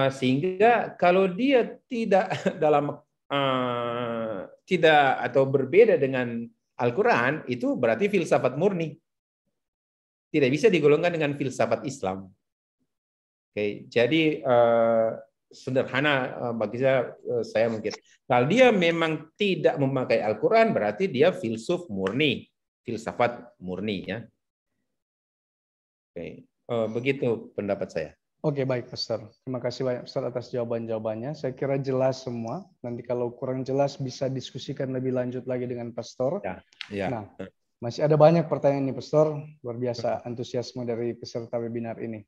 Sehingga kalau dia tidak tidak atau berbeda dengan Al-Quran, itu berarti filsafat murni. Tidak bisa digolongkan dengan filsafat Islam. Oke, jadi sederhana bagi saya mungkin. Kalau dia memang tidak memakai Al-Quran, berarti dia filsuf murni, filsafat murni ya. Oke, begitu pendapat saya. Oke, baik, Pastor. Terima kasih banyak, Pastor, atas jawaban-jawabannya. Saya kira jelas semua. Nanti kalau kurang jelas bisa diskusikan lebih lanjut lagi dengan Pastor. Ya, ya. Nah, masih ada banyak pertanyaan nih, Pastor. Luar biasa antusiasme dari peserta webinar ini.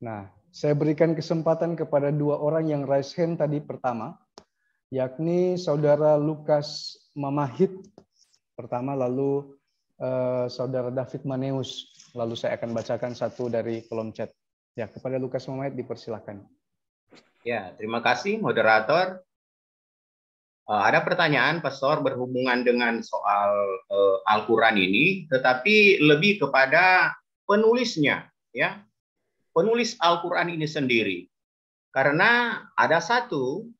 Nah, saya berikan kesempatan kepada dua orang yang raise hand tadi pertama, yakni Saudara Lukas Mamahit pertama, lalu Saudara David Maneus. Lalu saya akan bacakan satu dari kolom chat. Ya, kepada Lukas Mamahit dipersilakan. Ya, terima kasih moderator. Ada pertanyaan, Pastor, berhubungan dengan soal Al-Quran ini, tetapi lebih kepada penulisnya, ya, penulis Al-Quran ini sendiri. Karena ada satu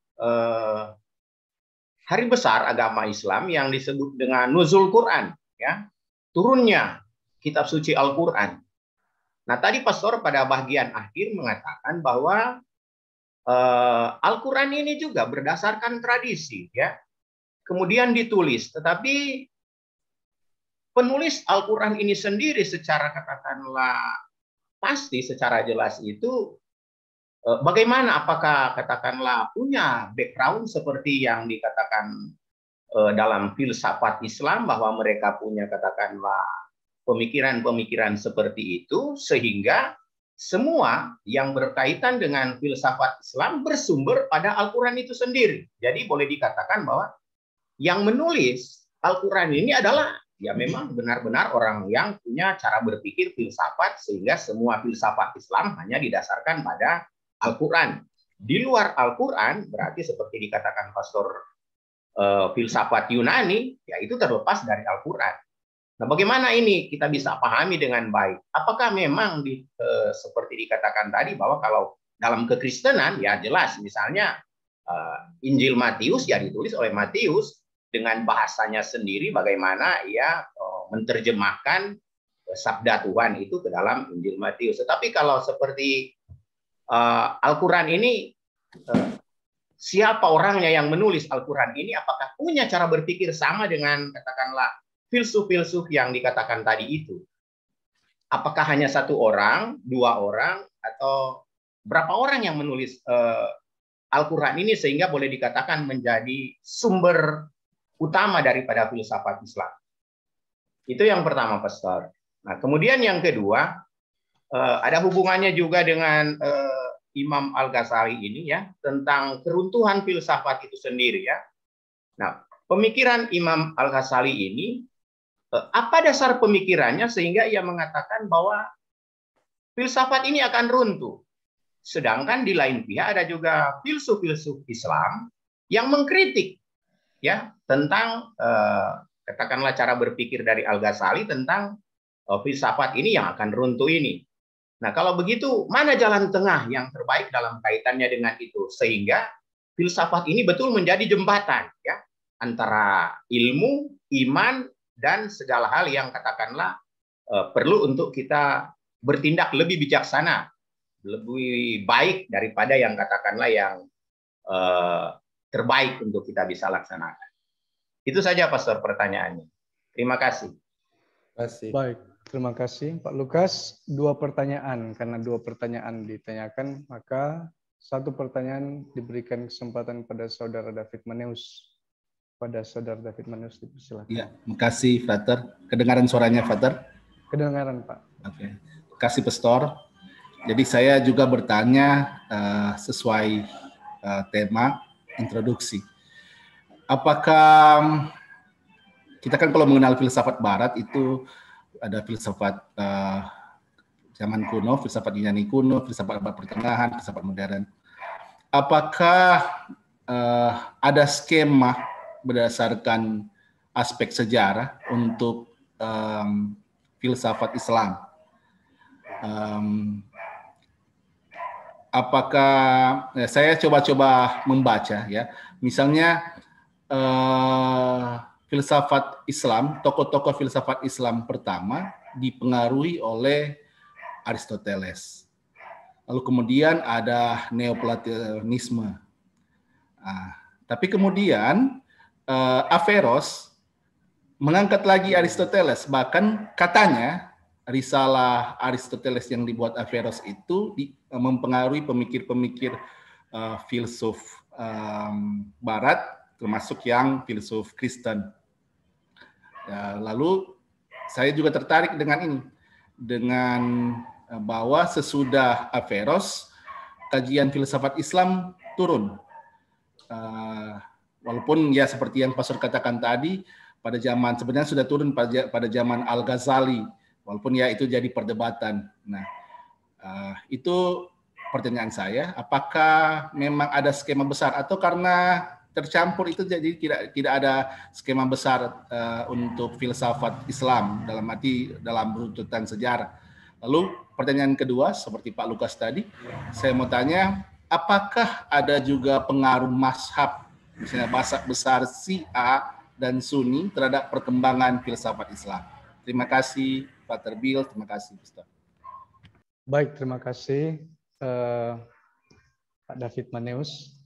hari besar agama Islam yang disebut dengan nuzul Quran, ya, turunnya kitab suci Al-Quran. Nah, tadi Pastor pada bagian akhir mengatakan bahwa Al-Quran ini juga berdasarkan tradisi, ya, kemudian ditulis, tetapi penulis Al-Quran ini sendiri secara katakanlah pasti, secara jelas itu bagaimana, apakah katakanlah punya background seperti yang dikatakan dalam filsafat Islam bahwa mereka punya katakanlah pemikiran-pemikiran seperti itu, sehingga semua yang berkaitan dengan filsafat Islam bersumber pada Al-Quran itu sendiri. Jadi boleh dikatakan bahwa yang menulis Al-Quran ini adalah ya memang benar-benar orang yang punya cara berpikir filsafat, sehingga semua filsafat Islam hanya didasarkan pada Al-Quran. Di luar Al-Quran berarti seperti dikatakan Pastor filsafat Yunani, ya itu terlepas dari Al-Quran. Nah, bagaimana ini kita bisa pahami dengan baik? Apakah memang seperti dikatakan tadi bahwa kalau dalam kekristenan ya jelas, misalnya Injil Matius ya ditulis oleh Matius dengan bahasanya sendiri, bagaimana ia menerjemahkan sabda Tuhan itu ke dalam Injil Matius. Tetapi kalau seperti Al-Quran ini, siapa orangnya yang menulis Al-Quran ini, apakah punya cara berpikir sama dengan katakanlah filsuf-filsuf yang dikatakan tadi itu? Apakah hanya satu orang, dua orang, atau berapa orang yang menulis Al-Quran ini sehingga boleh dikatakan menjadi sumber utama daripada filsafat Islam? Itu yang pertama, Pastor. Nah, kemudian yang kedua, ada hubungannya juga dengan Imam Al-Ghazali ini, ya, tentang keruntuhan filsafat itu sendiri, ya. Nah, pemikiran Imam Al-Ghazali ini, apa dasar pemikirannya sehingga ia mengatakan bahwa filsafat ini akan runtuh? Sedangkan di lain pihak ada juga filsuf-filsuf Islam yang mengkritik, ya, tentang katakanlah cara berpikir dari Al-Ghazali tentang filsafat ini yang akan runtuh ini. Nah, kalau begitu, mana jalan tengah yang terbaik dalam kaitannya dengan itu? Sehingga filsafat ini betul menjadi jembatan, ya, antara ilmu, iman, dan segala hal yang katakanlah perlu untuk kita bertindak lebih bijaksana, lebih baik daripada yang katakanlah yang terbaik untuk kita bisa laksanakan. Itu saja, Pastor, pertanyaannya. Terima kasih. Terima kasih. Baik. Terima kasih Pak Lukas. Dua pertanyaan, karena dua pertanyaan ditanyakan, maka satu pertanyaan diberikan kesempatan pada Saudara David Maneus. Pada Saudara David Maneus, dipersilakan. Ya, terima kasih, Frater. Kedengaran suaranya, Frater? Kedengaran, Pak. Oke, terima kasih, Pastor. Jadi saya juga bertanya sesuai tema introduksi. Apakah kita kan kalau mengenal filsafat Barat itu ada filsafat zaman kuno, filsafat Yunani kuno, filsafat abad pertengahan, filsafat modern. Apakah ada skema berdasarkan aspek sejarah untuk filsafat Islam? Apakah saya coba-coba membaca, ya, misalnya filsafat Islam, tokoh-tokoh filsafat Islam pertama dipengaruhi oleh Aristoteles. Lalu kemudian ada Neoplatonisme. Tapi kemudian Averroes mengangkat lagi Aristoteles. Bahkan katanya risalah Aristoteles yang dibuat Averroes itu mempengaruhi pemikir-pemikir filsuf Barat, termasuk yang filsuf Kristen. Ya, lalu saya juga tertarik dengan ini, dengan bahwa sesudah Averroes kajian filsafat Islam turun. Walaupun ya seperti yang Pastor katakan tadi, pada zaman sebenarnya sudah turun pada zaman Al-Ghazali, walaupun ya itu jadi perdebatan. Nah, itu pertanyaan saya, apakah memang ada skema besar atau karena tercampur itu jadi tidak ada skema besar untuk filsafat Islam dalam runtutan sejarah. Lalu pertanyaan kedua seperti Pak Lukas tadi, saya mau tanya, apakah ada juga pengaruh mazhab misalnya bahasa besar Syiah dan Sunni terhadap perkembangan filsafat Islam. Terima kasih Pak Terbil, terima kasih Ustaz. Baik, terima kasih Pak David Maneus.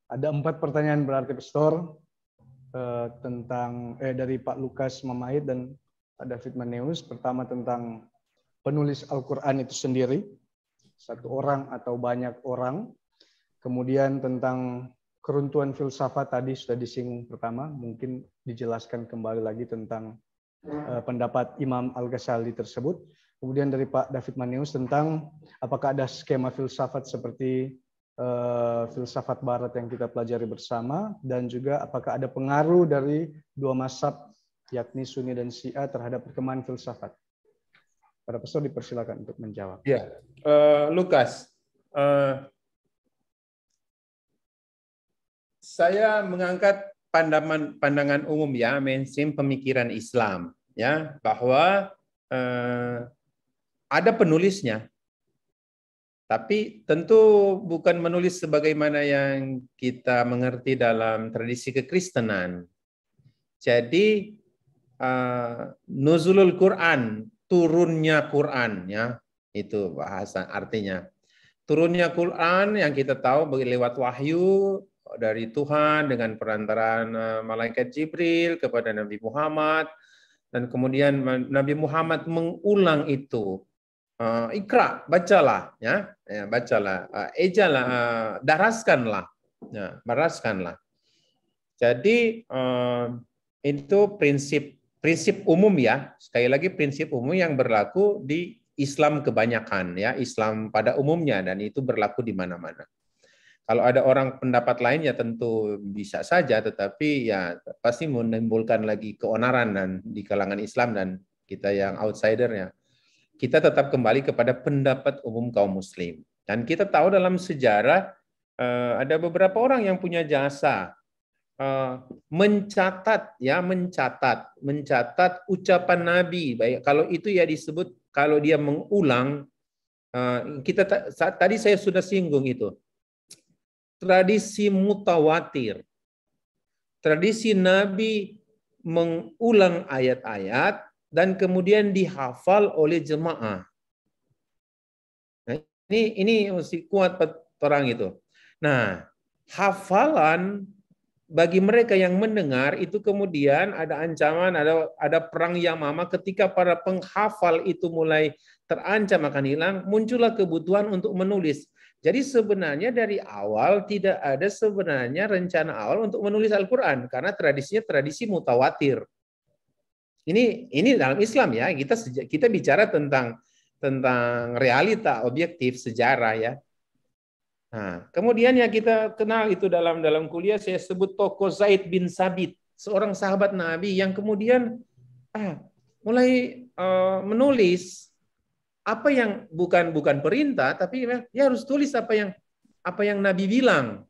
Ada 4 pertanyaan berarti Pastor tentang dari Pak Lukas Mamait dan Pak David Maneus. Pertama tentang penulis Al-Quran itu sendiri, satu orang atau banyak orang. Kemudian tentang keruntuhan filsafat tadi sudah disinggung pertama, mungkin dijelaskan kembali lagi tentang pendapat Imam Al-Ghazali tersebut. Kemudian dari Pak David Maneus tentang apakah ada skema filsafat seperti filsafat Barat yang kita pelajari bersama, dan juga apakah ada pengaruh dari dua mazhab yakni Sunni dan Syiah terhadap perkembangan filsafat. Para pastor dipersilakan untuk menjawab. Ya, Lukas, saya mengangkat pandangan umum ya, mainstream pemikiran Islam ya, bahwa ada penulisnya, tapi tentu bukan menulis sebagaimana yang kita mengerti dalam tradisi kekristenan. Jadi nuzulul Quran, turunnya Quran ya, itu bahasa artinya. Turunnya Quran yang kita tahu lewat wahyu dari Tuhan dengan perantaraan malaikat Jibril kepada Nabi Muhammad, dan kemudian Nabi Muhammad mengulang itu. Ikra, bacalah ya, bacalah, ejalah, daraskanlah, ya, daraskanlah. Jadi itu prinsip umum ya, sekali lagi prinsip umum yang berlaku di Islam kebanyakan ya, Islam pada umumnya, dan itu berlaku di mana-mana. Kalau ada orang pendapat lain ya tentu bisa saja, tetapi ya pasti menimbulkan lagi keonaran dan di kalangan Islam dan kita yang outsidernya. Kita tetap kembali kepada pendapat umum kaum muslim. Dan kita tahu dalam sejarah ada beberapa orang yang punya jasa mencatat ucapan Nabi. Baik, kalau itu ya disebut, kalau dia mengulang, tadi saya sudah singgung itu. Tradisi mutawatir. Tradisi Nabi mengulang ayat-ayat dan kemudian dihafal oleh jemaah. Nah, ini mesti kuat orang itu. Nah, hafalan bagi mereka yang mendengar itu kemudian ada ancaman, ada perang Yamamah ketika para penghafal itu mulai terancam akan hilang, muncullah kebutuhan untuk menulis. Jadi sebenarnya dari awal tidak ada sebenarnya rencana awal untuk menulis Al-Quran karena tradisinya tradisi mutawatir. Ini dalam Islam ya, kita bicara tentang realita objektif sejarah ya. Nah, kemudian yang kita kenal itu dalam kuliah saya sebut tokoh Zaid bin Sabit, seorang sahabat Nabi yang kemudian mulai menulis apa yang bukan perintah, tapi dia harus tulis apa yang Nabi bilang.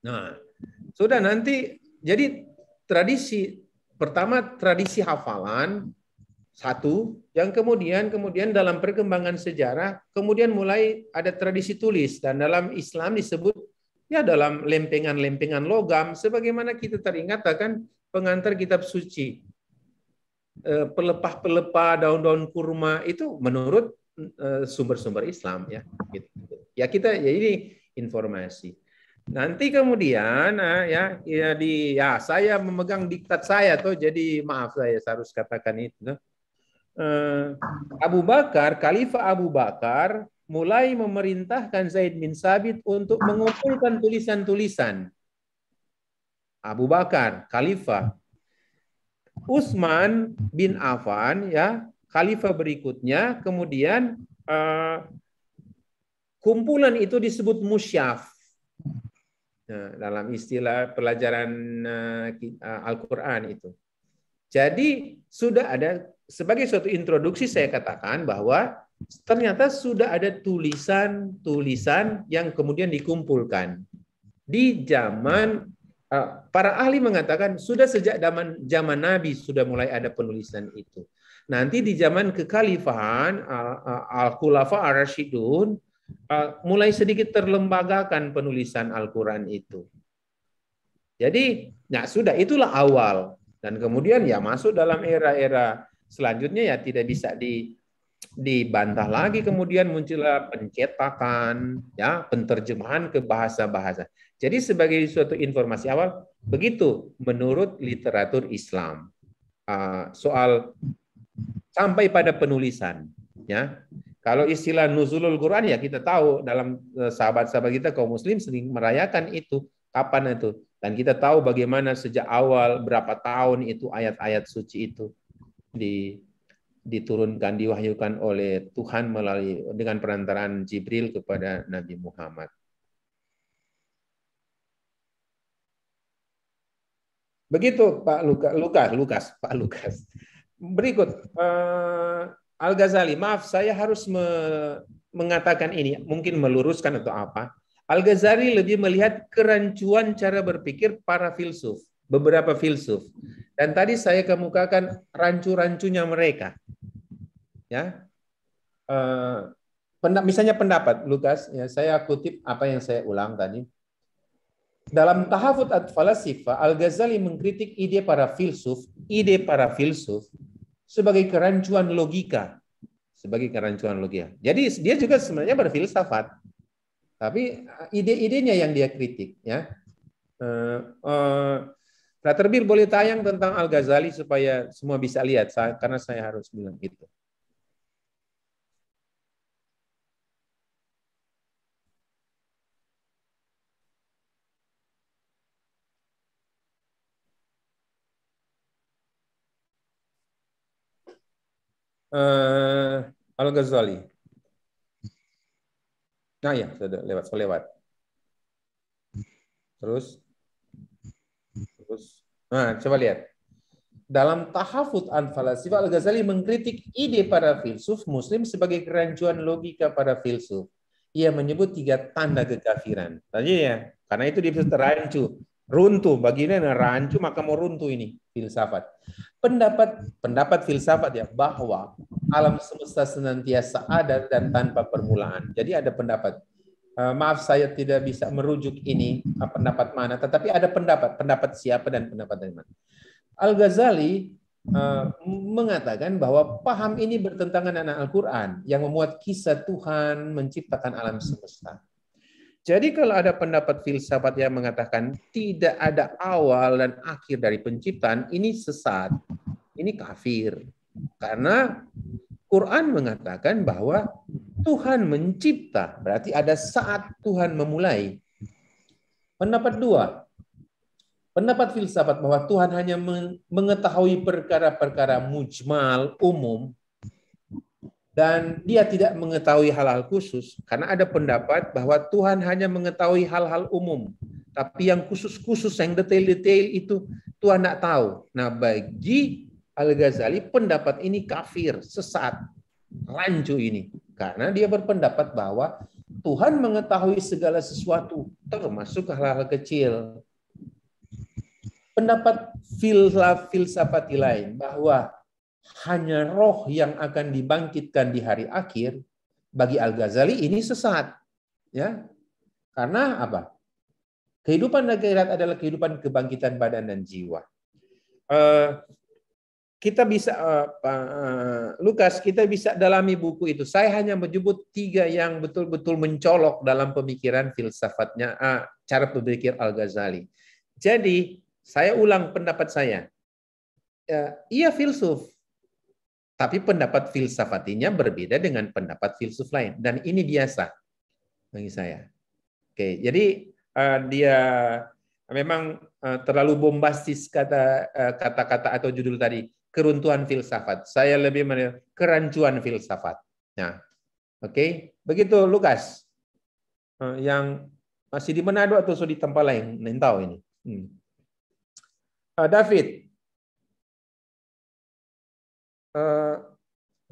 Nah, sudah nanti jadi tradisi pertama tradisi hafalan satu, yang kemudian dalam perkembangan sejarah kemudian mulai ada tradisi tulis, dan dalam Islam disebut ya dalam lempengan-lempengan logam sebagaimana kita teringat akan pengantar kitab suci. Pelepah-pelepah daun-daun kurma itu menurut sumber-sumber Islam ya. Ya ini informasi. Nanti kemudian saya memegang diktat saya tuh, jadi maaf saya harus katakan itu. Khalifah Abu Bakar mulai memerintahkan Zaid bin Sabit untuk mengumpulkan tulisan-tulisan. Abu Bakar, Khalifah. Utsman bin Affan ya, Khalifah berikutnya, kemudian kumpulan itu disebut musyaf. Nah, dalam istilah pelajaran Al-Quran itu. Jadi sudah ada, sebagai suatu introduksi saya katakan bahwa ternyata sudah ada tulisan-tulisan yang kemudian dikumpulkan. Di zaman, para ahli mengatakan sudah sejak zaman Nabi sudah mulai ada penulisan itu. Nanti di zaman kekhalifahan Al-Khulafa Ar-Rasyidun, mulai sedikit terlembagakan penulisan Al-Quran itu. Jadi, ya sudah, itulah awal. Dan kemudian ya masuk dalam era-era selanjutnya ya tidak bisa dibantah lagi, kemudian muncullah pencetakan, ya, penterjemahan ke bahasa-bahasa. Jadi sebagai suatu informasi awal, begitu menurut literatur Islam. Soal sampai pada penulisan, ya. Kalau istilah nuzulul Quran ya kita tahu dalam sahabat-sahabat kita kaum muslim sering merayakan itu. Kapan itu? Dan kita tahu bagaimana sejak awal berapa tahun itu ayat-ayat suci itu diturunkan, diwahyukan oleh Tuhan melalui dengan perantaraan Jibril kepada Nabi Muhammad. Begitu Pak Lukas. Berikut Al-Ghazali. Maaf, saya harus mengatakan ini, mungkin meluruskan atau apa. Al-Ghazali lebih melihat kerancuan cara berpikir para filsuf, beberapa filsuf. Dan tadi saya kemukakan rancu-rancunya mereka. Ya, misalnya pendapat Lukas, ya, saya kutip apa yang saya ulang tadi. Dalam Tahafut at-Falasifah, Al-Ghazali mengkritik ide para filsuf sebagai kerancuan logika, Jadi dia juga sebenarnya berfilsafat, tapi ide-idenya yang dia kritik. Ya, Terbir boleh tayang tentang Al-Ghazali supaya semua bisa lihat, karena saya harus bilang itu. Al-Ghazali. Nah ya, sudah lewat. Terus. Nah, coba lihat. Dalam Tahafut al-Falasifah, Al-Ghazali mengkritik ide para filsuf Muslim sebagai kerancuan logika para filsuf. Ia menyebut 3 tanda kekafiran. Tadi ya, karena itu dia rancu, runtuh. Baginya rancu maka mau runtuh ini filsafat. Pendapat filsafat ya bahwa alam semesta senantiasa ada dan tanpa permulaan. Jadi ada pendapat. Maaf saya tidak bisa merujuk ini pendapat mana, tetapi ada pendapat siapa dan pendapat dari mana. Al-Ghazali mengatakan bahwa paham ini bertentangan dengan Al-Quran yang memuat kisah Tuhan menciptakan alam semesta. Jadi kalau ada pendapat filsafat yang mengatakan tidak ada awal dan akhir dari penciptaan, ini sesat, ini kafir. Karena Quran mengatakan bahwa Tuhan mencipta, berarti ada saat Tuhan memulai. Pendapat 2, pendapat filsafat bahwa Tuhan hanya mengetahui perkara-perkara mujmal, umum, dan dia tidak mengetahui hal-hal khusus, karena ada pendapat bahwa Tuhan hanya mengetahui hal-hal umum, tapi yang khusus-khusus, yang detail-detail itu Tuhan tidak tahu. Nah, bagi Al-Ghazali pendapat ini kafir, sesat, rancu ini. Karena dia berpendapat bahwa Tuhan mengetahui segala sesuatu, termasuk hal-hal kecil. Pendapat filsafati lain bahwa hanya roh yang akan dibangkitkan di hari akhir, bagi Al-Ghazali ini sesat. Ya, karena apa? Kehidupan akhirat adalah kehidupan kebangkitan badan dan jiwa. Kita bisa, Lukas, kita bisa dalami buku itu. Saya hanya menyebut 3 yang betul-betul mencolok dalam pemikiran filsafatnya, cara berpikir Al-Ghazali. Jadi, saya ulang pendapat saya. Ia filsuf, tapi pendapat filsafatinya berbeda dengan pendapat filsuf lain. Dan ini biasa bagi saya. Oke, jadi dia memang terlalu bombastis kata-kata atau judul tadi. Keruntuhan filsafat. Saya lebih kerancuan filsafat. Nah, oke. Begitu Lukas. Yang masih di Manado atau di tempat lain? Tahu ini. David.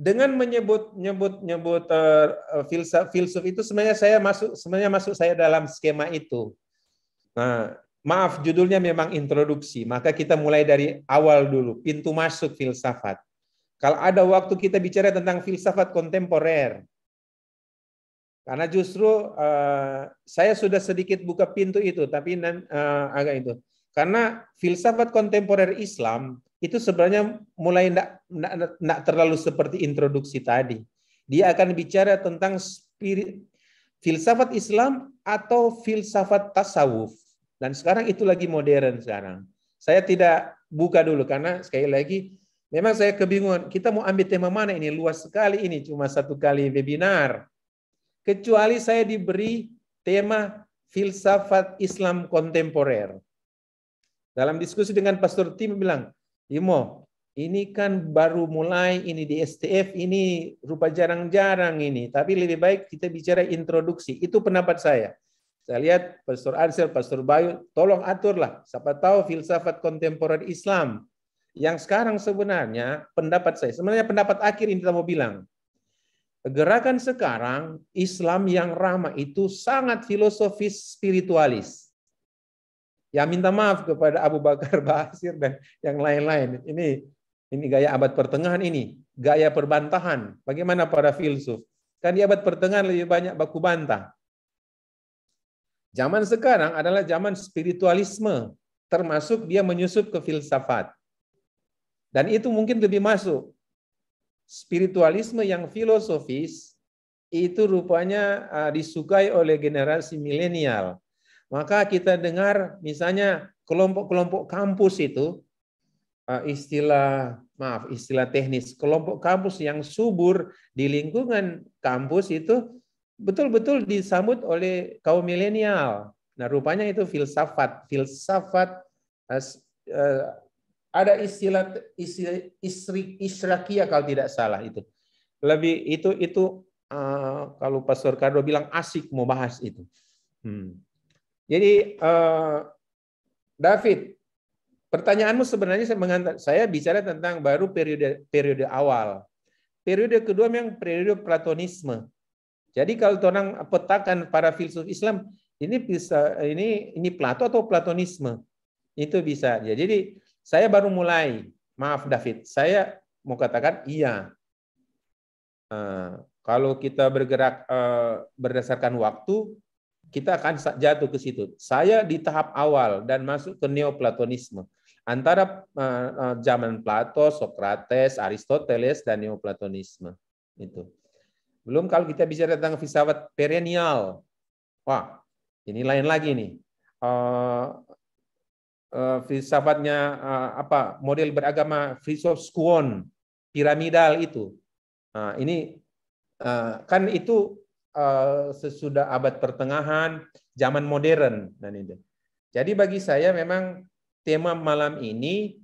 Dengan menyebut filsuf itu sebenarnya masuk saya dalam skema itu. Nah, maaf, judulnya memang introduksi. Maka kita mulai dari awal dulu, pintu masuk filsafat. Kalau ada waktu kita bicara tentang filsafat kontemporer. Karena justru saya sudah sedikit buka pintu itu, tapi agak itu. Karena filsafat kontemporer Islam itu sebenarnya mulai tidak terlalu seperti introduksi tadi. Dia akan bicara tentang filsafat Islam atau filsafat tasawuf. Dan sekarang itu lagi modern sekarang. Saya tidak buka dulu karena sekali lagi memang saya kebingungan. Kita mau ambil tema mana ini? Luas sekali ini, cuma 1 kali webinar. Kecuali saya diberi tema filsafat Islam kontemporer. Dalam diskusi dengan Pastor Tim bilang, Imo, ini kan baru mulai ini di STF, ini rupa jarang-jarang ini. Tapi lebih baik kita bicara introduksi. Itu pendapat saya. Saya lihat Pastor Ansel, Pastor Bayu, tolong aturlah. Siapa tahu filsafat kontemporer Islam. Yang sekarang sebenarnya pendapat saya, sebenarnya pendapat akhir ini kita mau bilang. Gerakan sekarang Islam yang ramah itu sangat filosofis spiritualis. Ya minta maaf kepada Abu Bakar Basir dan yang lain-lain. Ini gaya abad pertengahan ini, gaya perbantahan. Bagaimana para filsuf? Kan di abad pertengahan lebih banyak baku bantah. Zaman sekarang adalah zaman spiritualisme, termasuk dia menyusup ke filsafat. Dan itu mungkin lebih masuk. Spiritualisme yang filosofis itu rupanya disukai oleh generasi milenial. Maka kita dengar misalnya kelompok-kelompok kampus itu, istilah teknis, kelompok kampus yang subur di lingkungan kampus itu betul-betul disambut oleh kaum milenial. Nah, rupanya itu filsafat ada istilah Israkiyah kalau tidak salah itu. Lebih itu kalau Pastor Cardo bilang asik mau bahas itu. Jadi David, pertanyaanmu sebenarnya saya bicara tentang baru periode awal. Periode kedua memang periode Platonisme. Jadi kalau orang petakan para filsuf Islam ini bisa ini Plato atau Platonisme. Itu bisa. Ya, jadi saya baru mulai, maaf David, saya mau katakan iya. Kalau kita bergerak berdasarkan waktu, kita akan jatuh ke situ. Saya di tahap awal dan masuk ke Neoplatonisme. Antara zaman Plato, Sokrates, Aristoteles, dan Neoplatonisme. Itu. Belum kalau kita bicara tentang filsafat perennial. Wah, ini lain lagi nih. Filsafatnya model beragama filsuf Skuon, piramidal itu. Nah, ini kan itu sesudah abad pertengahan, zaman modern dan itu. Jadi bagi saya memang tema malam ini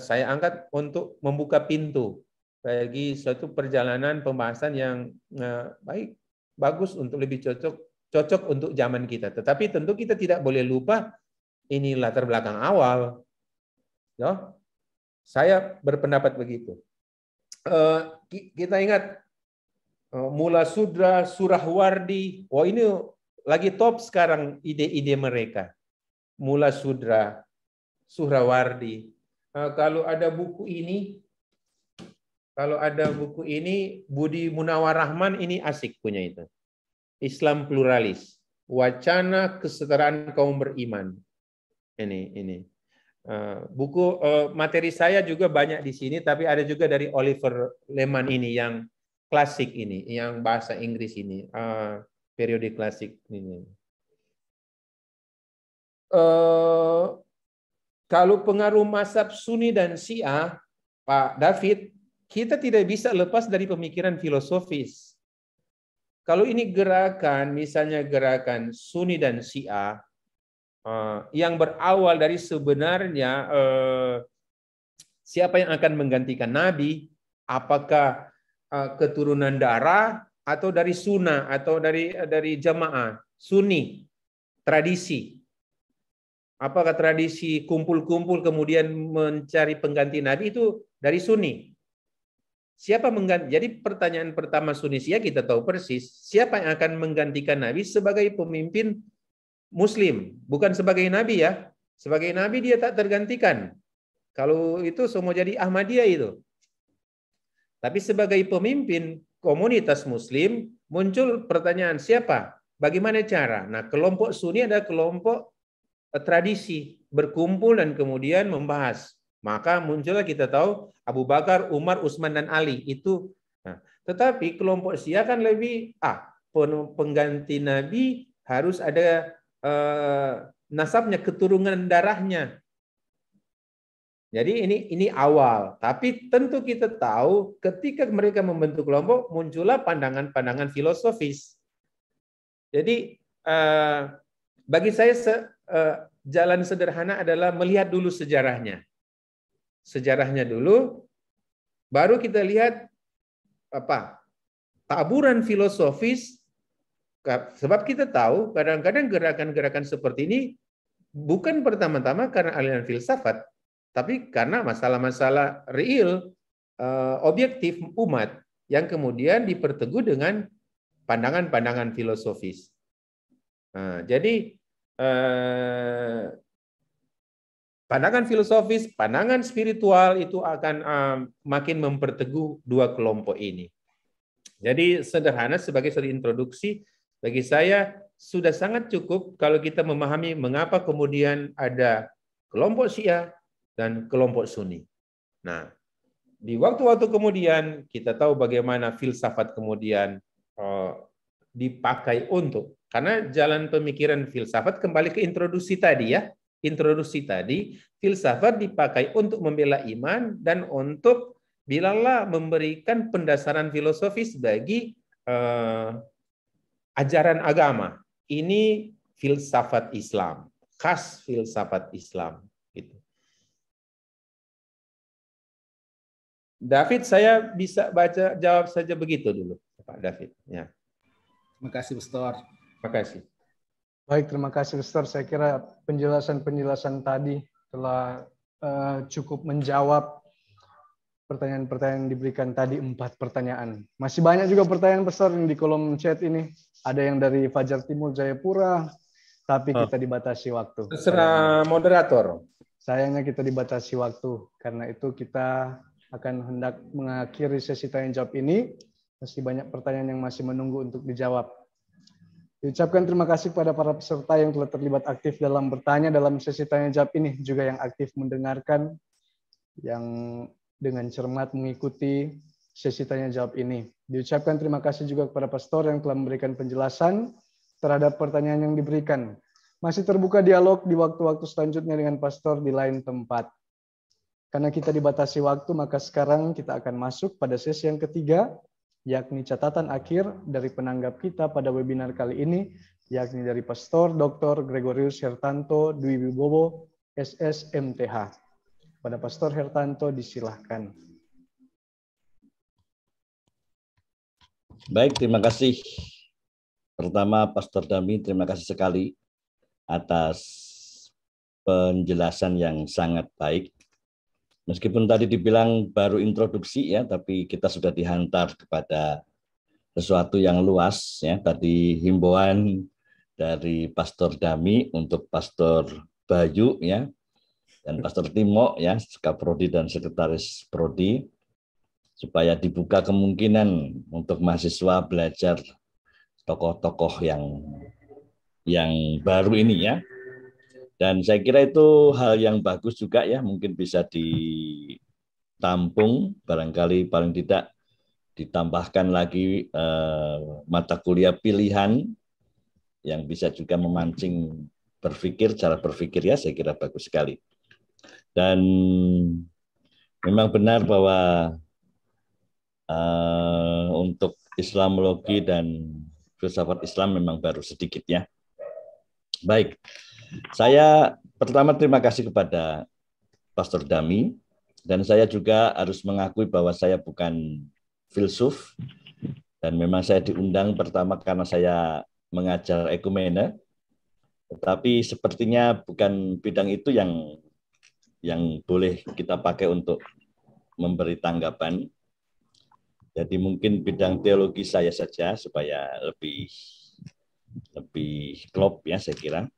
saya angkat untuk membuka pintu bagi suatu perjalanan pembahasan yang bagus untuk lebih cocok untuk zaman kita. Tetapi tentu kita tidak boleh lupa ini latar belakang awal. Ya. Saya berpendapat begitu. Kita ingat Mula Sudra, Surahwardi. Oh, ini lagi top sekarang ide-ide mereka. Mula Sudra, Surahwardi. Kalau ada buku ini, Budi Munawar Rahman ini asik punya itu. Islam pluralis, wacana kesetaraan kaum beriman. Ini buku materi saya juga banyak di sini, tapi ada juga dari Oliver Leman ini yang klasik ini, yang bahasa Inggris ini, periode klasik ini. Kalau pengaruh mazhab Sunni dan Syiah, Pak David, kita tidak bisa lepas dari pemikiran filosofis. Kalau ini gerakan, misalnya gerakan Sunni dan Syiah, yang berawal dari sebenarnya siapa yang akan menggantikan Nabi, apakah keturunan darah atau dari sunnah atau dari jamaah Sunni, tradisi. Apakah tradisi kumpul-kumpul kemudian mencari pengganti Nabi itu dari Sunni? Siapa mengganti? Jadi pertanyaan pertama Sunni Syiah kita tahu persis, siapa yang akan menggantikan Nabi sebagai pemimpin Muslim, bukan sebagai Nabi ya. Sebagai Nabi dia tak tergantikan. Kalau itu semua jadi Ahmadiyah itu. Tapi sebagai pemimpin komunitas Muslim, muncul pertanyaan siapa? Bagaimana cara? Nah, kelompok Sunni ada kelompok tradisi, berkumpul dan kemudian membahas. Maka muncullah kita tahu Abu Bakar, Umar, Utsman dan Ali itu. Nah, tetapi kelompok Syiah kan lebih pengganti Nabi harus ada nasabnya, keturunan darahnya. Jadi ini awal. Tapi tentu kita tahu ketika mereka membentuk kelompok muncullah pandangan-pandangan filosofis. Jadi bagi saya jalan sederhana adalah melihat dulu sejarahnya. Sejarahnya dulu, baru kita lihat taburan filosofis. Sebab kita tahu kadang-kadang gerakan-gerakan seperti ini bukan pertama-tama karena aliran filsafat, tapi karena masalah-masalah real, objektif umat yang kemudian diperteguh dengan pandangan-pandangan filosofis. Nah, jadi pandangan filosofis, pandangan spiritual itu akan makin memperteguh dua kelompok ini. Jadi sederhana sebagai satu introduksi, bagi saya sudah sangat cukup kalau kita memahami mengapa kemudian ada kelompok Syiah dan kelompok Sunni. Nah, di waktu-waktu kemudian kita tahu bagaimana filsafat kemudian dipakai untuk, karena jalan pemikiran filsafat kembali ke introduksi tadi ya. Introduksi tadi, filsafat dipakai untuk membela iman dan untuk bilallah memberikan pendasaran filosofis bagi ajaran agama. Ini filsafat Islam, khas filsafat Islam. Gitu. David, saya bisa jawab saja begitu dulu, Pak David. Ya. Terima kasih, Pastor. Terima kasih. Baik, terima kasih, Pastor. Saya kira penjelasan-penjelasan tadi telah cukup menjawab pertanyaan-pertanyaan yang diberikan tadi, 4 pertanyaan. Masih banyak juga pertanyaan, Pastor, yang di kolom chat ini. Ada yang dari Fajar Timur Jayapura, tapi kita dibatasi waktu. Terserah moderator. Sayangnya kita dibatasi waktu. Karena itu kita akan hendak mengakhiri sesi tanya jawab ini. Masih banyak pertanyaan yang masih menunggu untuk dijawab. Diucapkan terima kasih kepada para peserta yang telah terlibat aktif dalam bertanya dalam sesi tanya jawab ini, juga yang aktif mendengarkan, yang dengan cermat mengikuti sesi tanya jawab ini. Diucapkan terima kasih juga kepada pastor yang telah memberikan penjelasan terhadap pertanyaan yang diberikan. Masih terbuka dialog di waktu-waktu selanjutnya dengan pastor di lain tempat. Karena kita dibatasi waktu, maka sekarang kita akan masuk pada sesi yang ketiga, yakni catatan akhir dari penanggap kita pada webinar kali ini, yakni dari Pastor Dr. Gregorius Hertanto Dwi Wibowo, SSMTH. Pada Pastor Hertanto disilahkan. Baik, terima kasih. Pertama, Pastor Dami, terima kasih sekali atas penjelasan yang sangat baik. Meskipun tadi dibilang baru introduksi ya, tapi kita sudah dihantar kepada sesuatu yang luas ya. Tadi himbauan dari Pastor Dami untuk Pastor Bayu ya, dan Pastor Timo ya, Kaprodi dan Sekretaris Prodi, supaya dibuka kemungkinan untuk mahasiswa belajar tokoh-tokoh yang baru ini ya. Dan saya kira itu hal yang bagus juga ya, mungkin bisa ditampung, barangkali paling tidak ditambahkan lagi mata kuliah pilihan yang bisa juga memancing berpikir, cara berpikir ya, saya kira bagus sekali. Dan memang benar bahwa untuk Islamologi dan filsafat Islam memang baru sedikit ya. Baik. Saya pertama terima kasih kepada Pastor Dami, dan saya juga harus mengakui bahwa saya bukan filsuf, dan memang saya diundang pertama karena saya mengajar ekumene, tetapi sepertinya bukan bidang itu yang boleh kita pakai untuk memberi tanggapan. Jadi mungkin bidang teologi saya saja supaya lebih klop ya saya kira.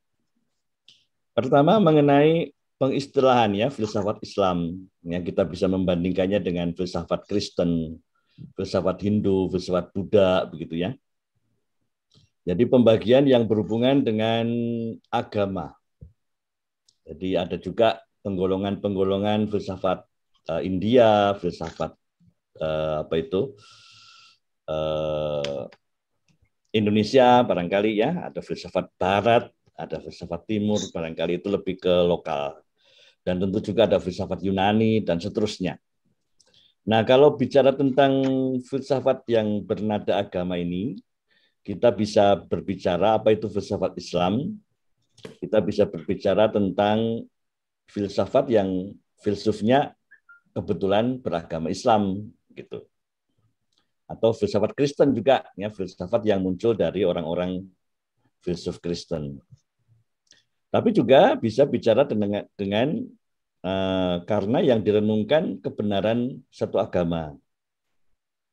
Pertama mengenai pengistilahan ya filsafat Islam, yang kita bisa membandingkannya dengan filsafat Kristen, filsafat Hindu, filsafat Buddha begitu ya. Jadi pembagian yang berhubungan dengan agama. Jadi ada juga penggolongan-penggolongan filsafat India, filsafat Indonesia barangkali ya, ada filsafat Barat, ada filsafat Timur, barangkali itu lebih ke lokal. Dan tentu juga ada filsafat Yunani dan seterusnya. Nah, kalau bicara tentang filsafat yang bernada agama ini, kita bisa berbicara apa itu filsafat Islam, kita bisa berbicara tentang filsafat yang filsufnya kebetulan beragama Islam gitu. Atau filsafat Kristen juga, ya, filsafat yang muncul dari orang-orang filsuf Kristen. Tapi juga bisa bicara dengan karena yang direnungkan kebenaran satu agama.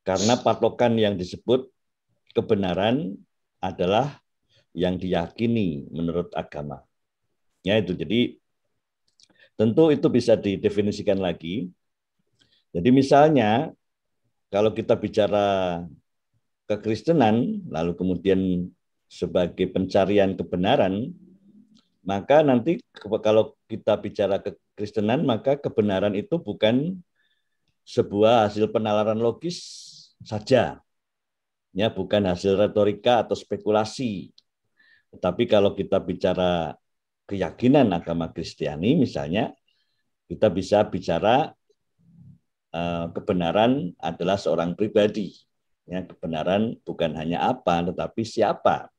Karena patokan yang disebut kebenaran adalah yang diyakini menurut agama. Ya itu. Jadi tentu itu bisa didefinisikan lagi. Jadi misalnya kalau kita bicara kekristenan lalu kemudian sebagai pencarian kebenaran, maka nanti kalau kita bicara kekristenan, maka kebenaran itu bukan sebuah hasil penalaran logis saja, ya, bukan hasil retorika atau spekulasi. Tetapi kalau kita bicara keyakinan agama Kristiani, misalnya, kita bisa bicara kebenaran adalah seorang pribadi. Ya, kebenaran bukan hanya apa, tetapi siapa.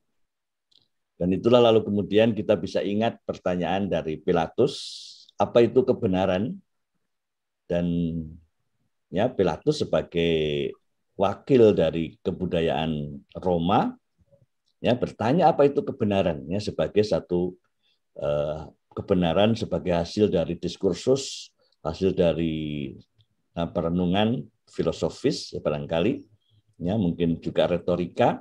Dan itulah lalu kemudian kita bisa ingat pertanyaan dari Pilatus, apa itu kebenaran? Dan ya Pilatus sebagai wakil dari kebudayaan Roma, ya bertanya apa itu kebenaran, ya sebagai satu kebenaran sebagai hasil dari diskursus, hasil dari perenungan filosofis ya, barangkali, ya mungkin juga retorika.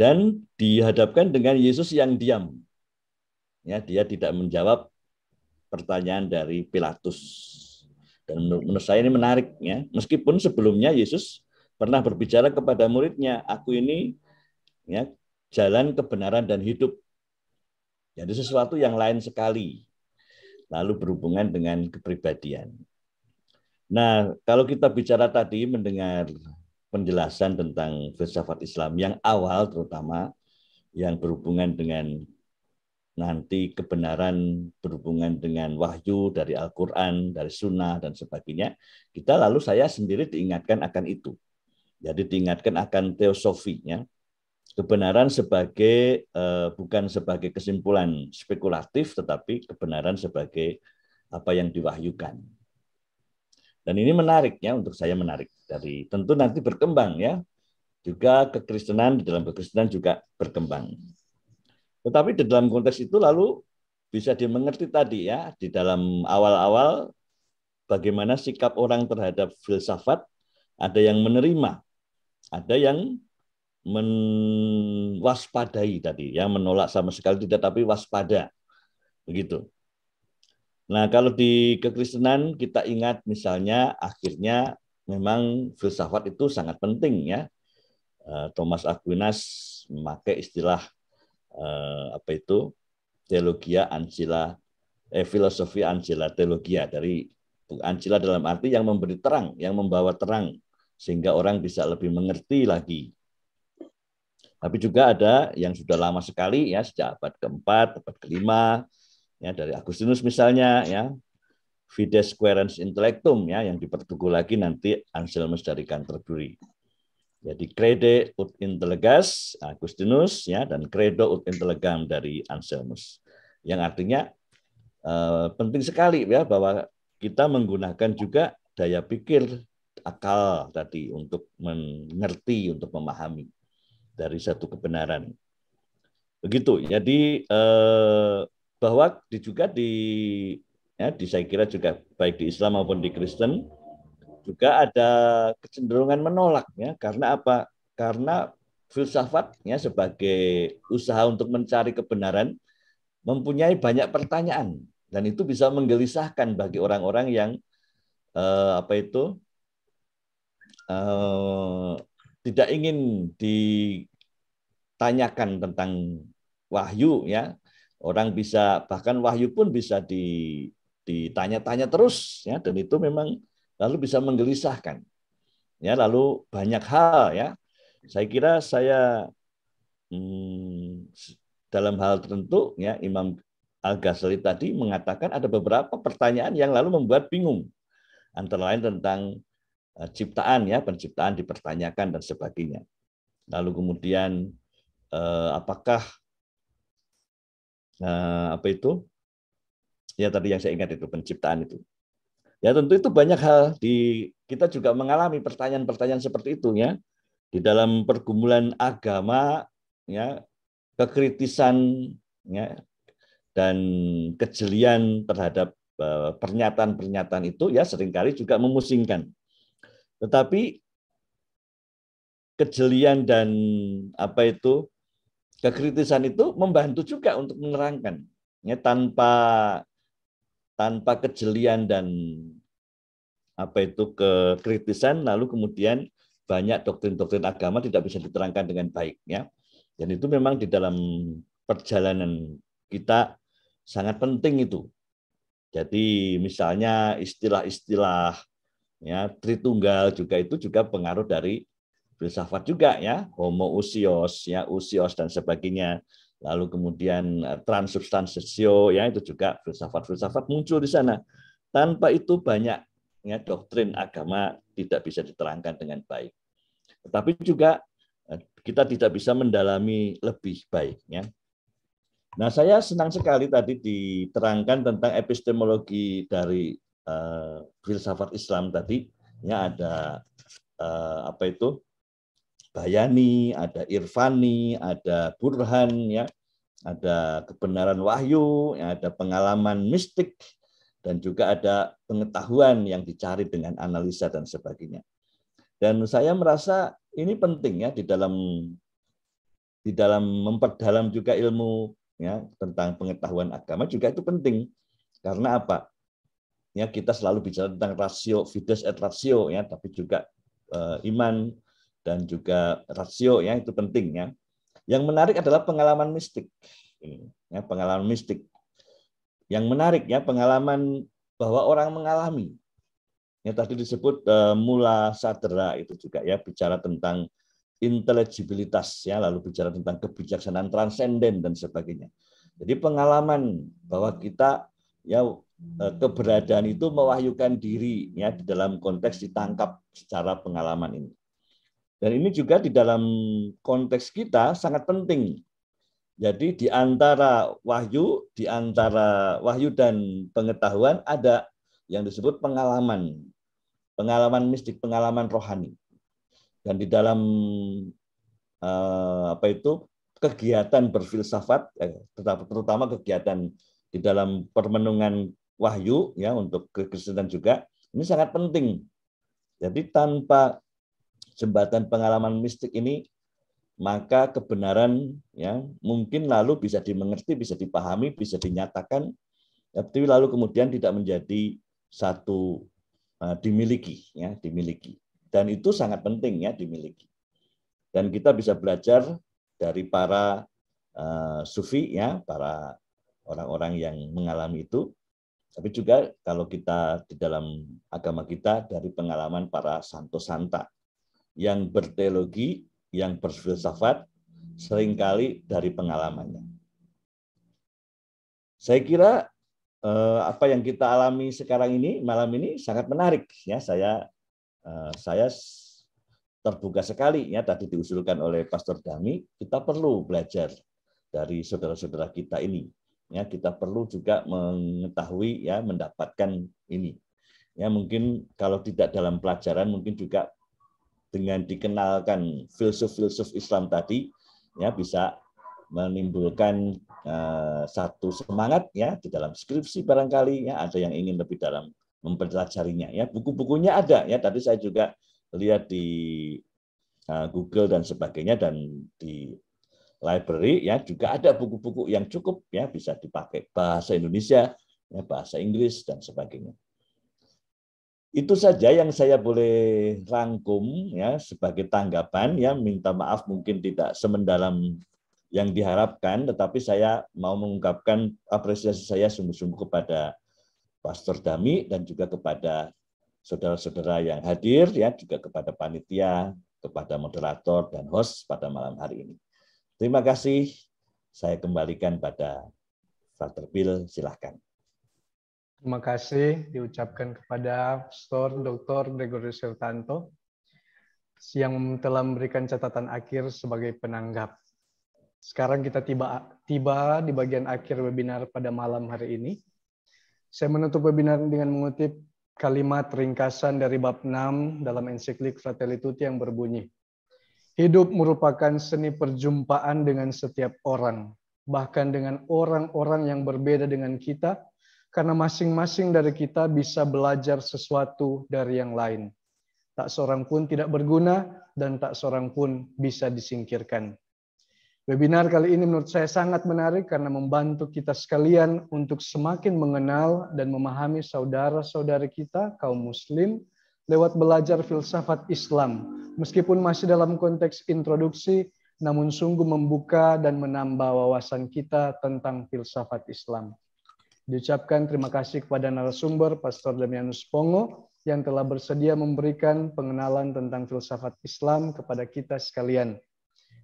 Dan dihadapkan dengan Yesus yang diam. Ya, dia tidak menjawab pertanyaan dari Pilatus. Dan menurut saya ini menarik, ya. Meskipun sebelumnya Yesus pernah berbicara kepada muridnya, aku ini ya jalan kebenaran dan hidup. Jadi sesuatu yang lain sekali. Lalu berhubungan dengan kepribadian. Nah, kalau kita bicara tadi mendengar penjelasan tentang filsafat Islam yang awal terutama yang berhubungan dengan nanti kebenaran berhubungan dengan wahyu dari Al-Quran, dari Sunnah dan sebagainya, kita lalu saya sendiri diingatkan akan itu. Jadi diingatkan akan teosofinya, kebenaran sebagai bukan sebagai kesimpulan spekulatif, tetapi kebenaran sebagai apa yang diwahyukan. Dan ini menarik ya, untuk saya menarik. Dari tentu nanti berkembang ya. Juga kekristenan, di dalam kekristenan juga berkembang. Tetapi di dalam konteks itu lalu bisa dimengerti tadi ya, di dalam awal-awal bagaimana sikap orang terhadap filsafat, ada yang menerima, ada yang mewaspadai tadi, yang menolak sama sekali tidak, tapi waspada. Begitu. Nah, kalau di kekristenan kita ingat misalnya akhirnya memang filsafat itu sangat penting ya. Thomas Aquinas memakai istilah teologia ancilla, filosofi ancilla teologia, dari ancilla dalam arti yang memberi terang, yang membawa terang sehingga orang bisa lebih mengerti lagi. Tapi juga ada yang sudah lama sekali ya, sejak abad ke-4, abad ke-5 ya, dari Agustinus misalnya ya, Fides Quaerens Intellectum ya, yang diperteguh lagi nanti Anselmus dari Canterbury. Jadi Crede ut Intellegas Agustinus ya, dan Credo ut Intellegam dari Anselmus. Yang artinya penting sekali ya bahwa kita menggunakan juga daya pikir akal tadi untuk mengerti, untuk memahami dari satu kebenaran. Begitu. Jadi bahwa juga saya kira juga baik di Islam maupun di Kristen juga ada kecenderungan menolak ya. Karena apa? Karena filsafat ya sebagai usaha untuk mencari kebenaran mempunyai banyak pertanyaan, dan itu bisa menggelisahkan bagi orang-orang yang tidak ingin ditanyakan tentang wahyu, ya. Orang bisa, bahkan wahyu pun bisa ditanya-tanya terus, ya, dan itu memang lalu bisa menggelisahkan. Ya, lalu banyak hal, ya. Saya kira saya dalam hal tertentu, ya, Imam Al-Ghazali tadi mengatakan ada beberapa pertanyaan yang lalu membuat bingung. Antara lain tentang ciptaan, ya, penciptaan dipertanyakan dan sebagainya. Lalu kemudian apakah apa itu? Ya, tadi yang saya ingat itu penciptaan itu. Ya, tentu itu banyak hal kita juga mengalami pertanyaan-pertanyaan seperti itu, ya. Di dalam pergumulan agama, ya, kekritisan, ya, dan kejelian terhadap pernyataan-pernyataan itu, ya, seringkali juga memusingkan. Tetapi kejelian dan apa itu kekritisan itu membantu juga untuk menerangkan, ya, tanpa kejelian dan apa itu kekritisan, lalu kemudian banyak doktrin-doktrin agama tidak bisa diterangkan dengan baik, ya. Dan itu memang di dalam perjalanan kita sangat penting itu. Jadi misalnya istilah-istilah, ya, Tritunggal juga itu juga pengaruh dari filsafat juga, ya, homoousios, ya, usios dan sebagainya. Lalu kemudian transubstansiatio, ya, itu juga filsafat-filsafat muncul di sana. Tanpa itu banyak, ya, doktrin agama tidak bisa diterangkan dengan baik. Tetapi juga kita tidak bisa mendalami lebih baik, ya. Nah, saya senang sekali tadi diterangkan tentang epistemologi dari filsafat Islam tadi, ya, ada apa itu Bayani, ada Irfani, ada Burhan, ya, ada kebenaran wahyu, ya, ada pengalaman mistik, dan juga ada pengetahuan yang dicari dengan analisa dan sebagainya. Dan saya merasa ini penting, ya, di dalam memperdalam juga ilmu, ya, tentang pengetahuan agama juga itu penting. Karena apa? Ya, kita selalu bicara tentang rasio, fides et ratio, ya, tapi juga iman dan juga rasio, ya, itu penting, ya. Yang menarik adalah pengalaman mistik. Ya, pengalaman mistik. Yang menarik, ya, pengalaman bahwa orang mengalami. Ya, tadi disebut mula sadera itu juga, ya, bicara tentang inteligibilitas, ya, lalu bicara tentang kebijaksanaan transenden dan sebagainya. Jadi pengalaman bahwa kita, ya, keberadaan itu mewahyukan diri, ya, di dalam konteks ditangkap secara pengalaman ini. Dan ini juga di dalam konteks kita sangat penting. Jadi di antara wahyu dan pengetahuan ada yang disebut pengalaman mistik, pengalaman rohani. Dan di dalam apa itu kegiatan berfilsafat, terutama kegiatan di dalam permenungan wahyu, ya, untuk kekristenan juga, ini sangat penting. Jadi tanpa jembatan pengalaman mistik ini, maka kebenaran, ya, mungkin lalu bisa dimengerti, bisa dipahami, bisa dinyatakan, tapi lalu kemudian tidak menjadi satu dimiliki, ya, dimiliki. Dan itu sangat penting, ya, dimiliki. Dan kita bisa belajar dari para sufi, ya, para orang-orang yang mengalami itu. Tapi juga kalau kita di dalam agama kita dari pengalaman para santo-santa yang berteologi, yang berfilsafat, seringkali dari pengalamannya. Saya kira apa yang kita alami sekarang ini, malam ini sangat menarik, ya. Saya terbuka sekali, ya, tadi diusulkan oleh Pastor Dami, kita perlu belajar dari saudara-saudara kita ini, ya. Kita perlu juga mengetahui, ya, mendapatkan ini, ya. Mungkin kalau tidak dalam pelajaran, mungkin juga dengan dikenalkan filsuf-filsuf Islam tadi, ya, bisa menimbulkan satu semangat, ya, di dalam skripsi barangkali, ya, ada yang ingin lebih dalam mempelajarinya, ya. Buku-bukunya ada, ya, tadi saya juga lihat di Google dan sebagainya, dan di library, ya, juga ada buku-buku yang cukup, ya, bisa dipakai bahasa Indonesia, ya, bahasa Inggris dan sebagainya. Itu saja yang saya boleh rangkum ya sebagai tanggapan ya. Minta maaf mungkin tidak semendalam yang diharapkan, tetapi saya mau mengungkapkan apresiasi saya sungguh-sungguh kepada Pastor Dami dan juga kepada saudara-saudara yang hadir ya, juga kepada panitia, kepada moderator dan host pada malam hari ini. Terima kasih. Saya kembalikan pada Frater Bill, silahkan. Terima kasih diucapkan kepada Pastor Dr. Gregorius Hertanto yang telah memberikan catatan akhir sebagai penanggap. Sekarang kita tiba di bagian akhir webinar pada malam hari ini. Saya menutup webinar dengan mengutip kalimat ringkasan dari bab 6 dalam ensiklik Fratelli Tutti yang berbunyi, hidup merupakan seni perjumpaan dengan setiap orang, bahkan dengan orang-orang yang berbeda dengan kita, karena masing-masing dari kita bisa belajar sesuatu dari yang lain. Tak seorang pun tidak berguna dan tak seorang pun bisa disingkirkan. Webinar kali ini menurut saya sangat menarik karena membantu kita sekalian untuk semakin mengenal dan memahami saudara-saudari kita kaum muslim lewat belajar filsafat Islam. Meskipun masih dalam konteks introduksi, namun sungguh membuka dan menambah wawasan kita tentang filsafat Islam. Diucapkan terima kasih kepada narasumber Pastor Damianus Pongo yang telah bersedia memberikan pengenalan tentang filsafat Islam kepada kita sekalian.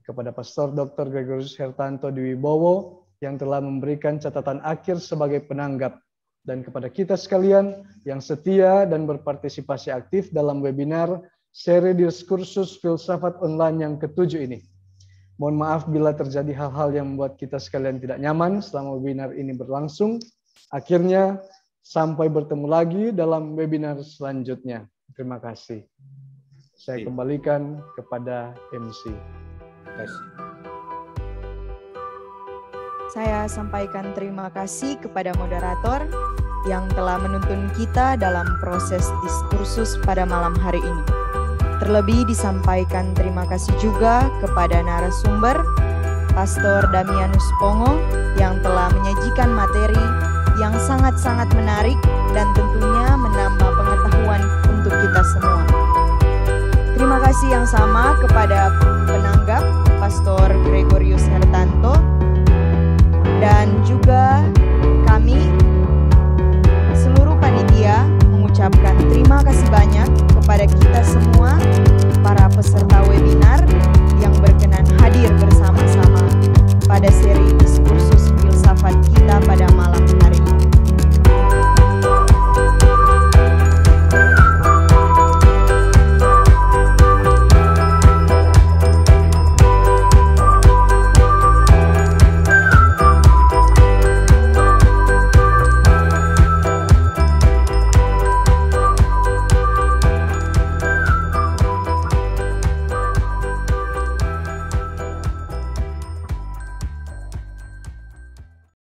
Kepada Pastor Dr. Gregorius Hertanto Dwibowo yang telah memberikan catatan akhir sebagai penanggap, dan kepada kita sekalian yang setia dan berpartisipasi aktif dalam webinar seri diskursus filsafat online yang ke-7 ini. Mohon maaf bila terjadi hal-hal yang membuat kita sekalian tidak nyaman selama webinar ini berlangsung. Akhirnya sampai bertemu lagi dalam webinar selanjutnya. Terima kasih. Saya kembalikan kepada MC. Saya sampaikan terima kasih kepada moderator yang telah menuntun kita dalam proses diskursus pada malam hari ini. Terlebih disampaikan terima kasih juga kepada narasumber Pastor Damianus Pongo yang telah menyajikan materi yang sangat-sangat menarik dan tentunya menambah pengetahuan untuk kita semua. Terima kasih yang sama kepada penanggap Pastor Gregorius Hertanto dan juga kami seluruh panitia mengucapkan terima kasih banyak kepada kita semua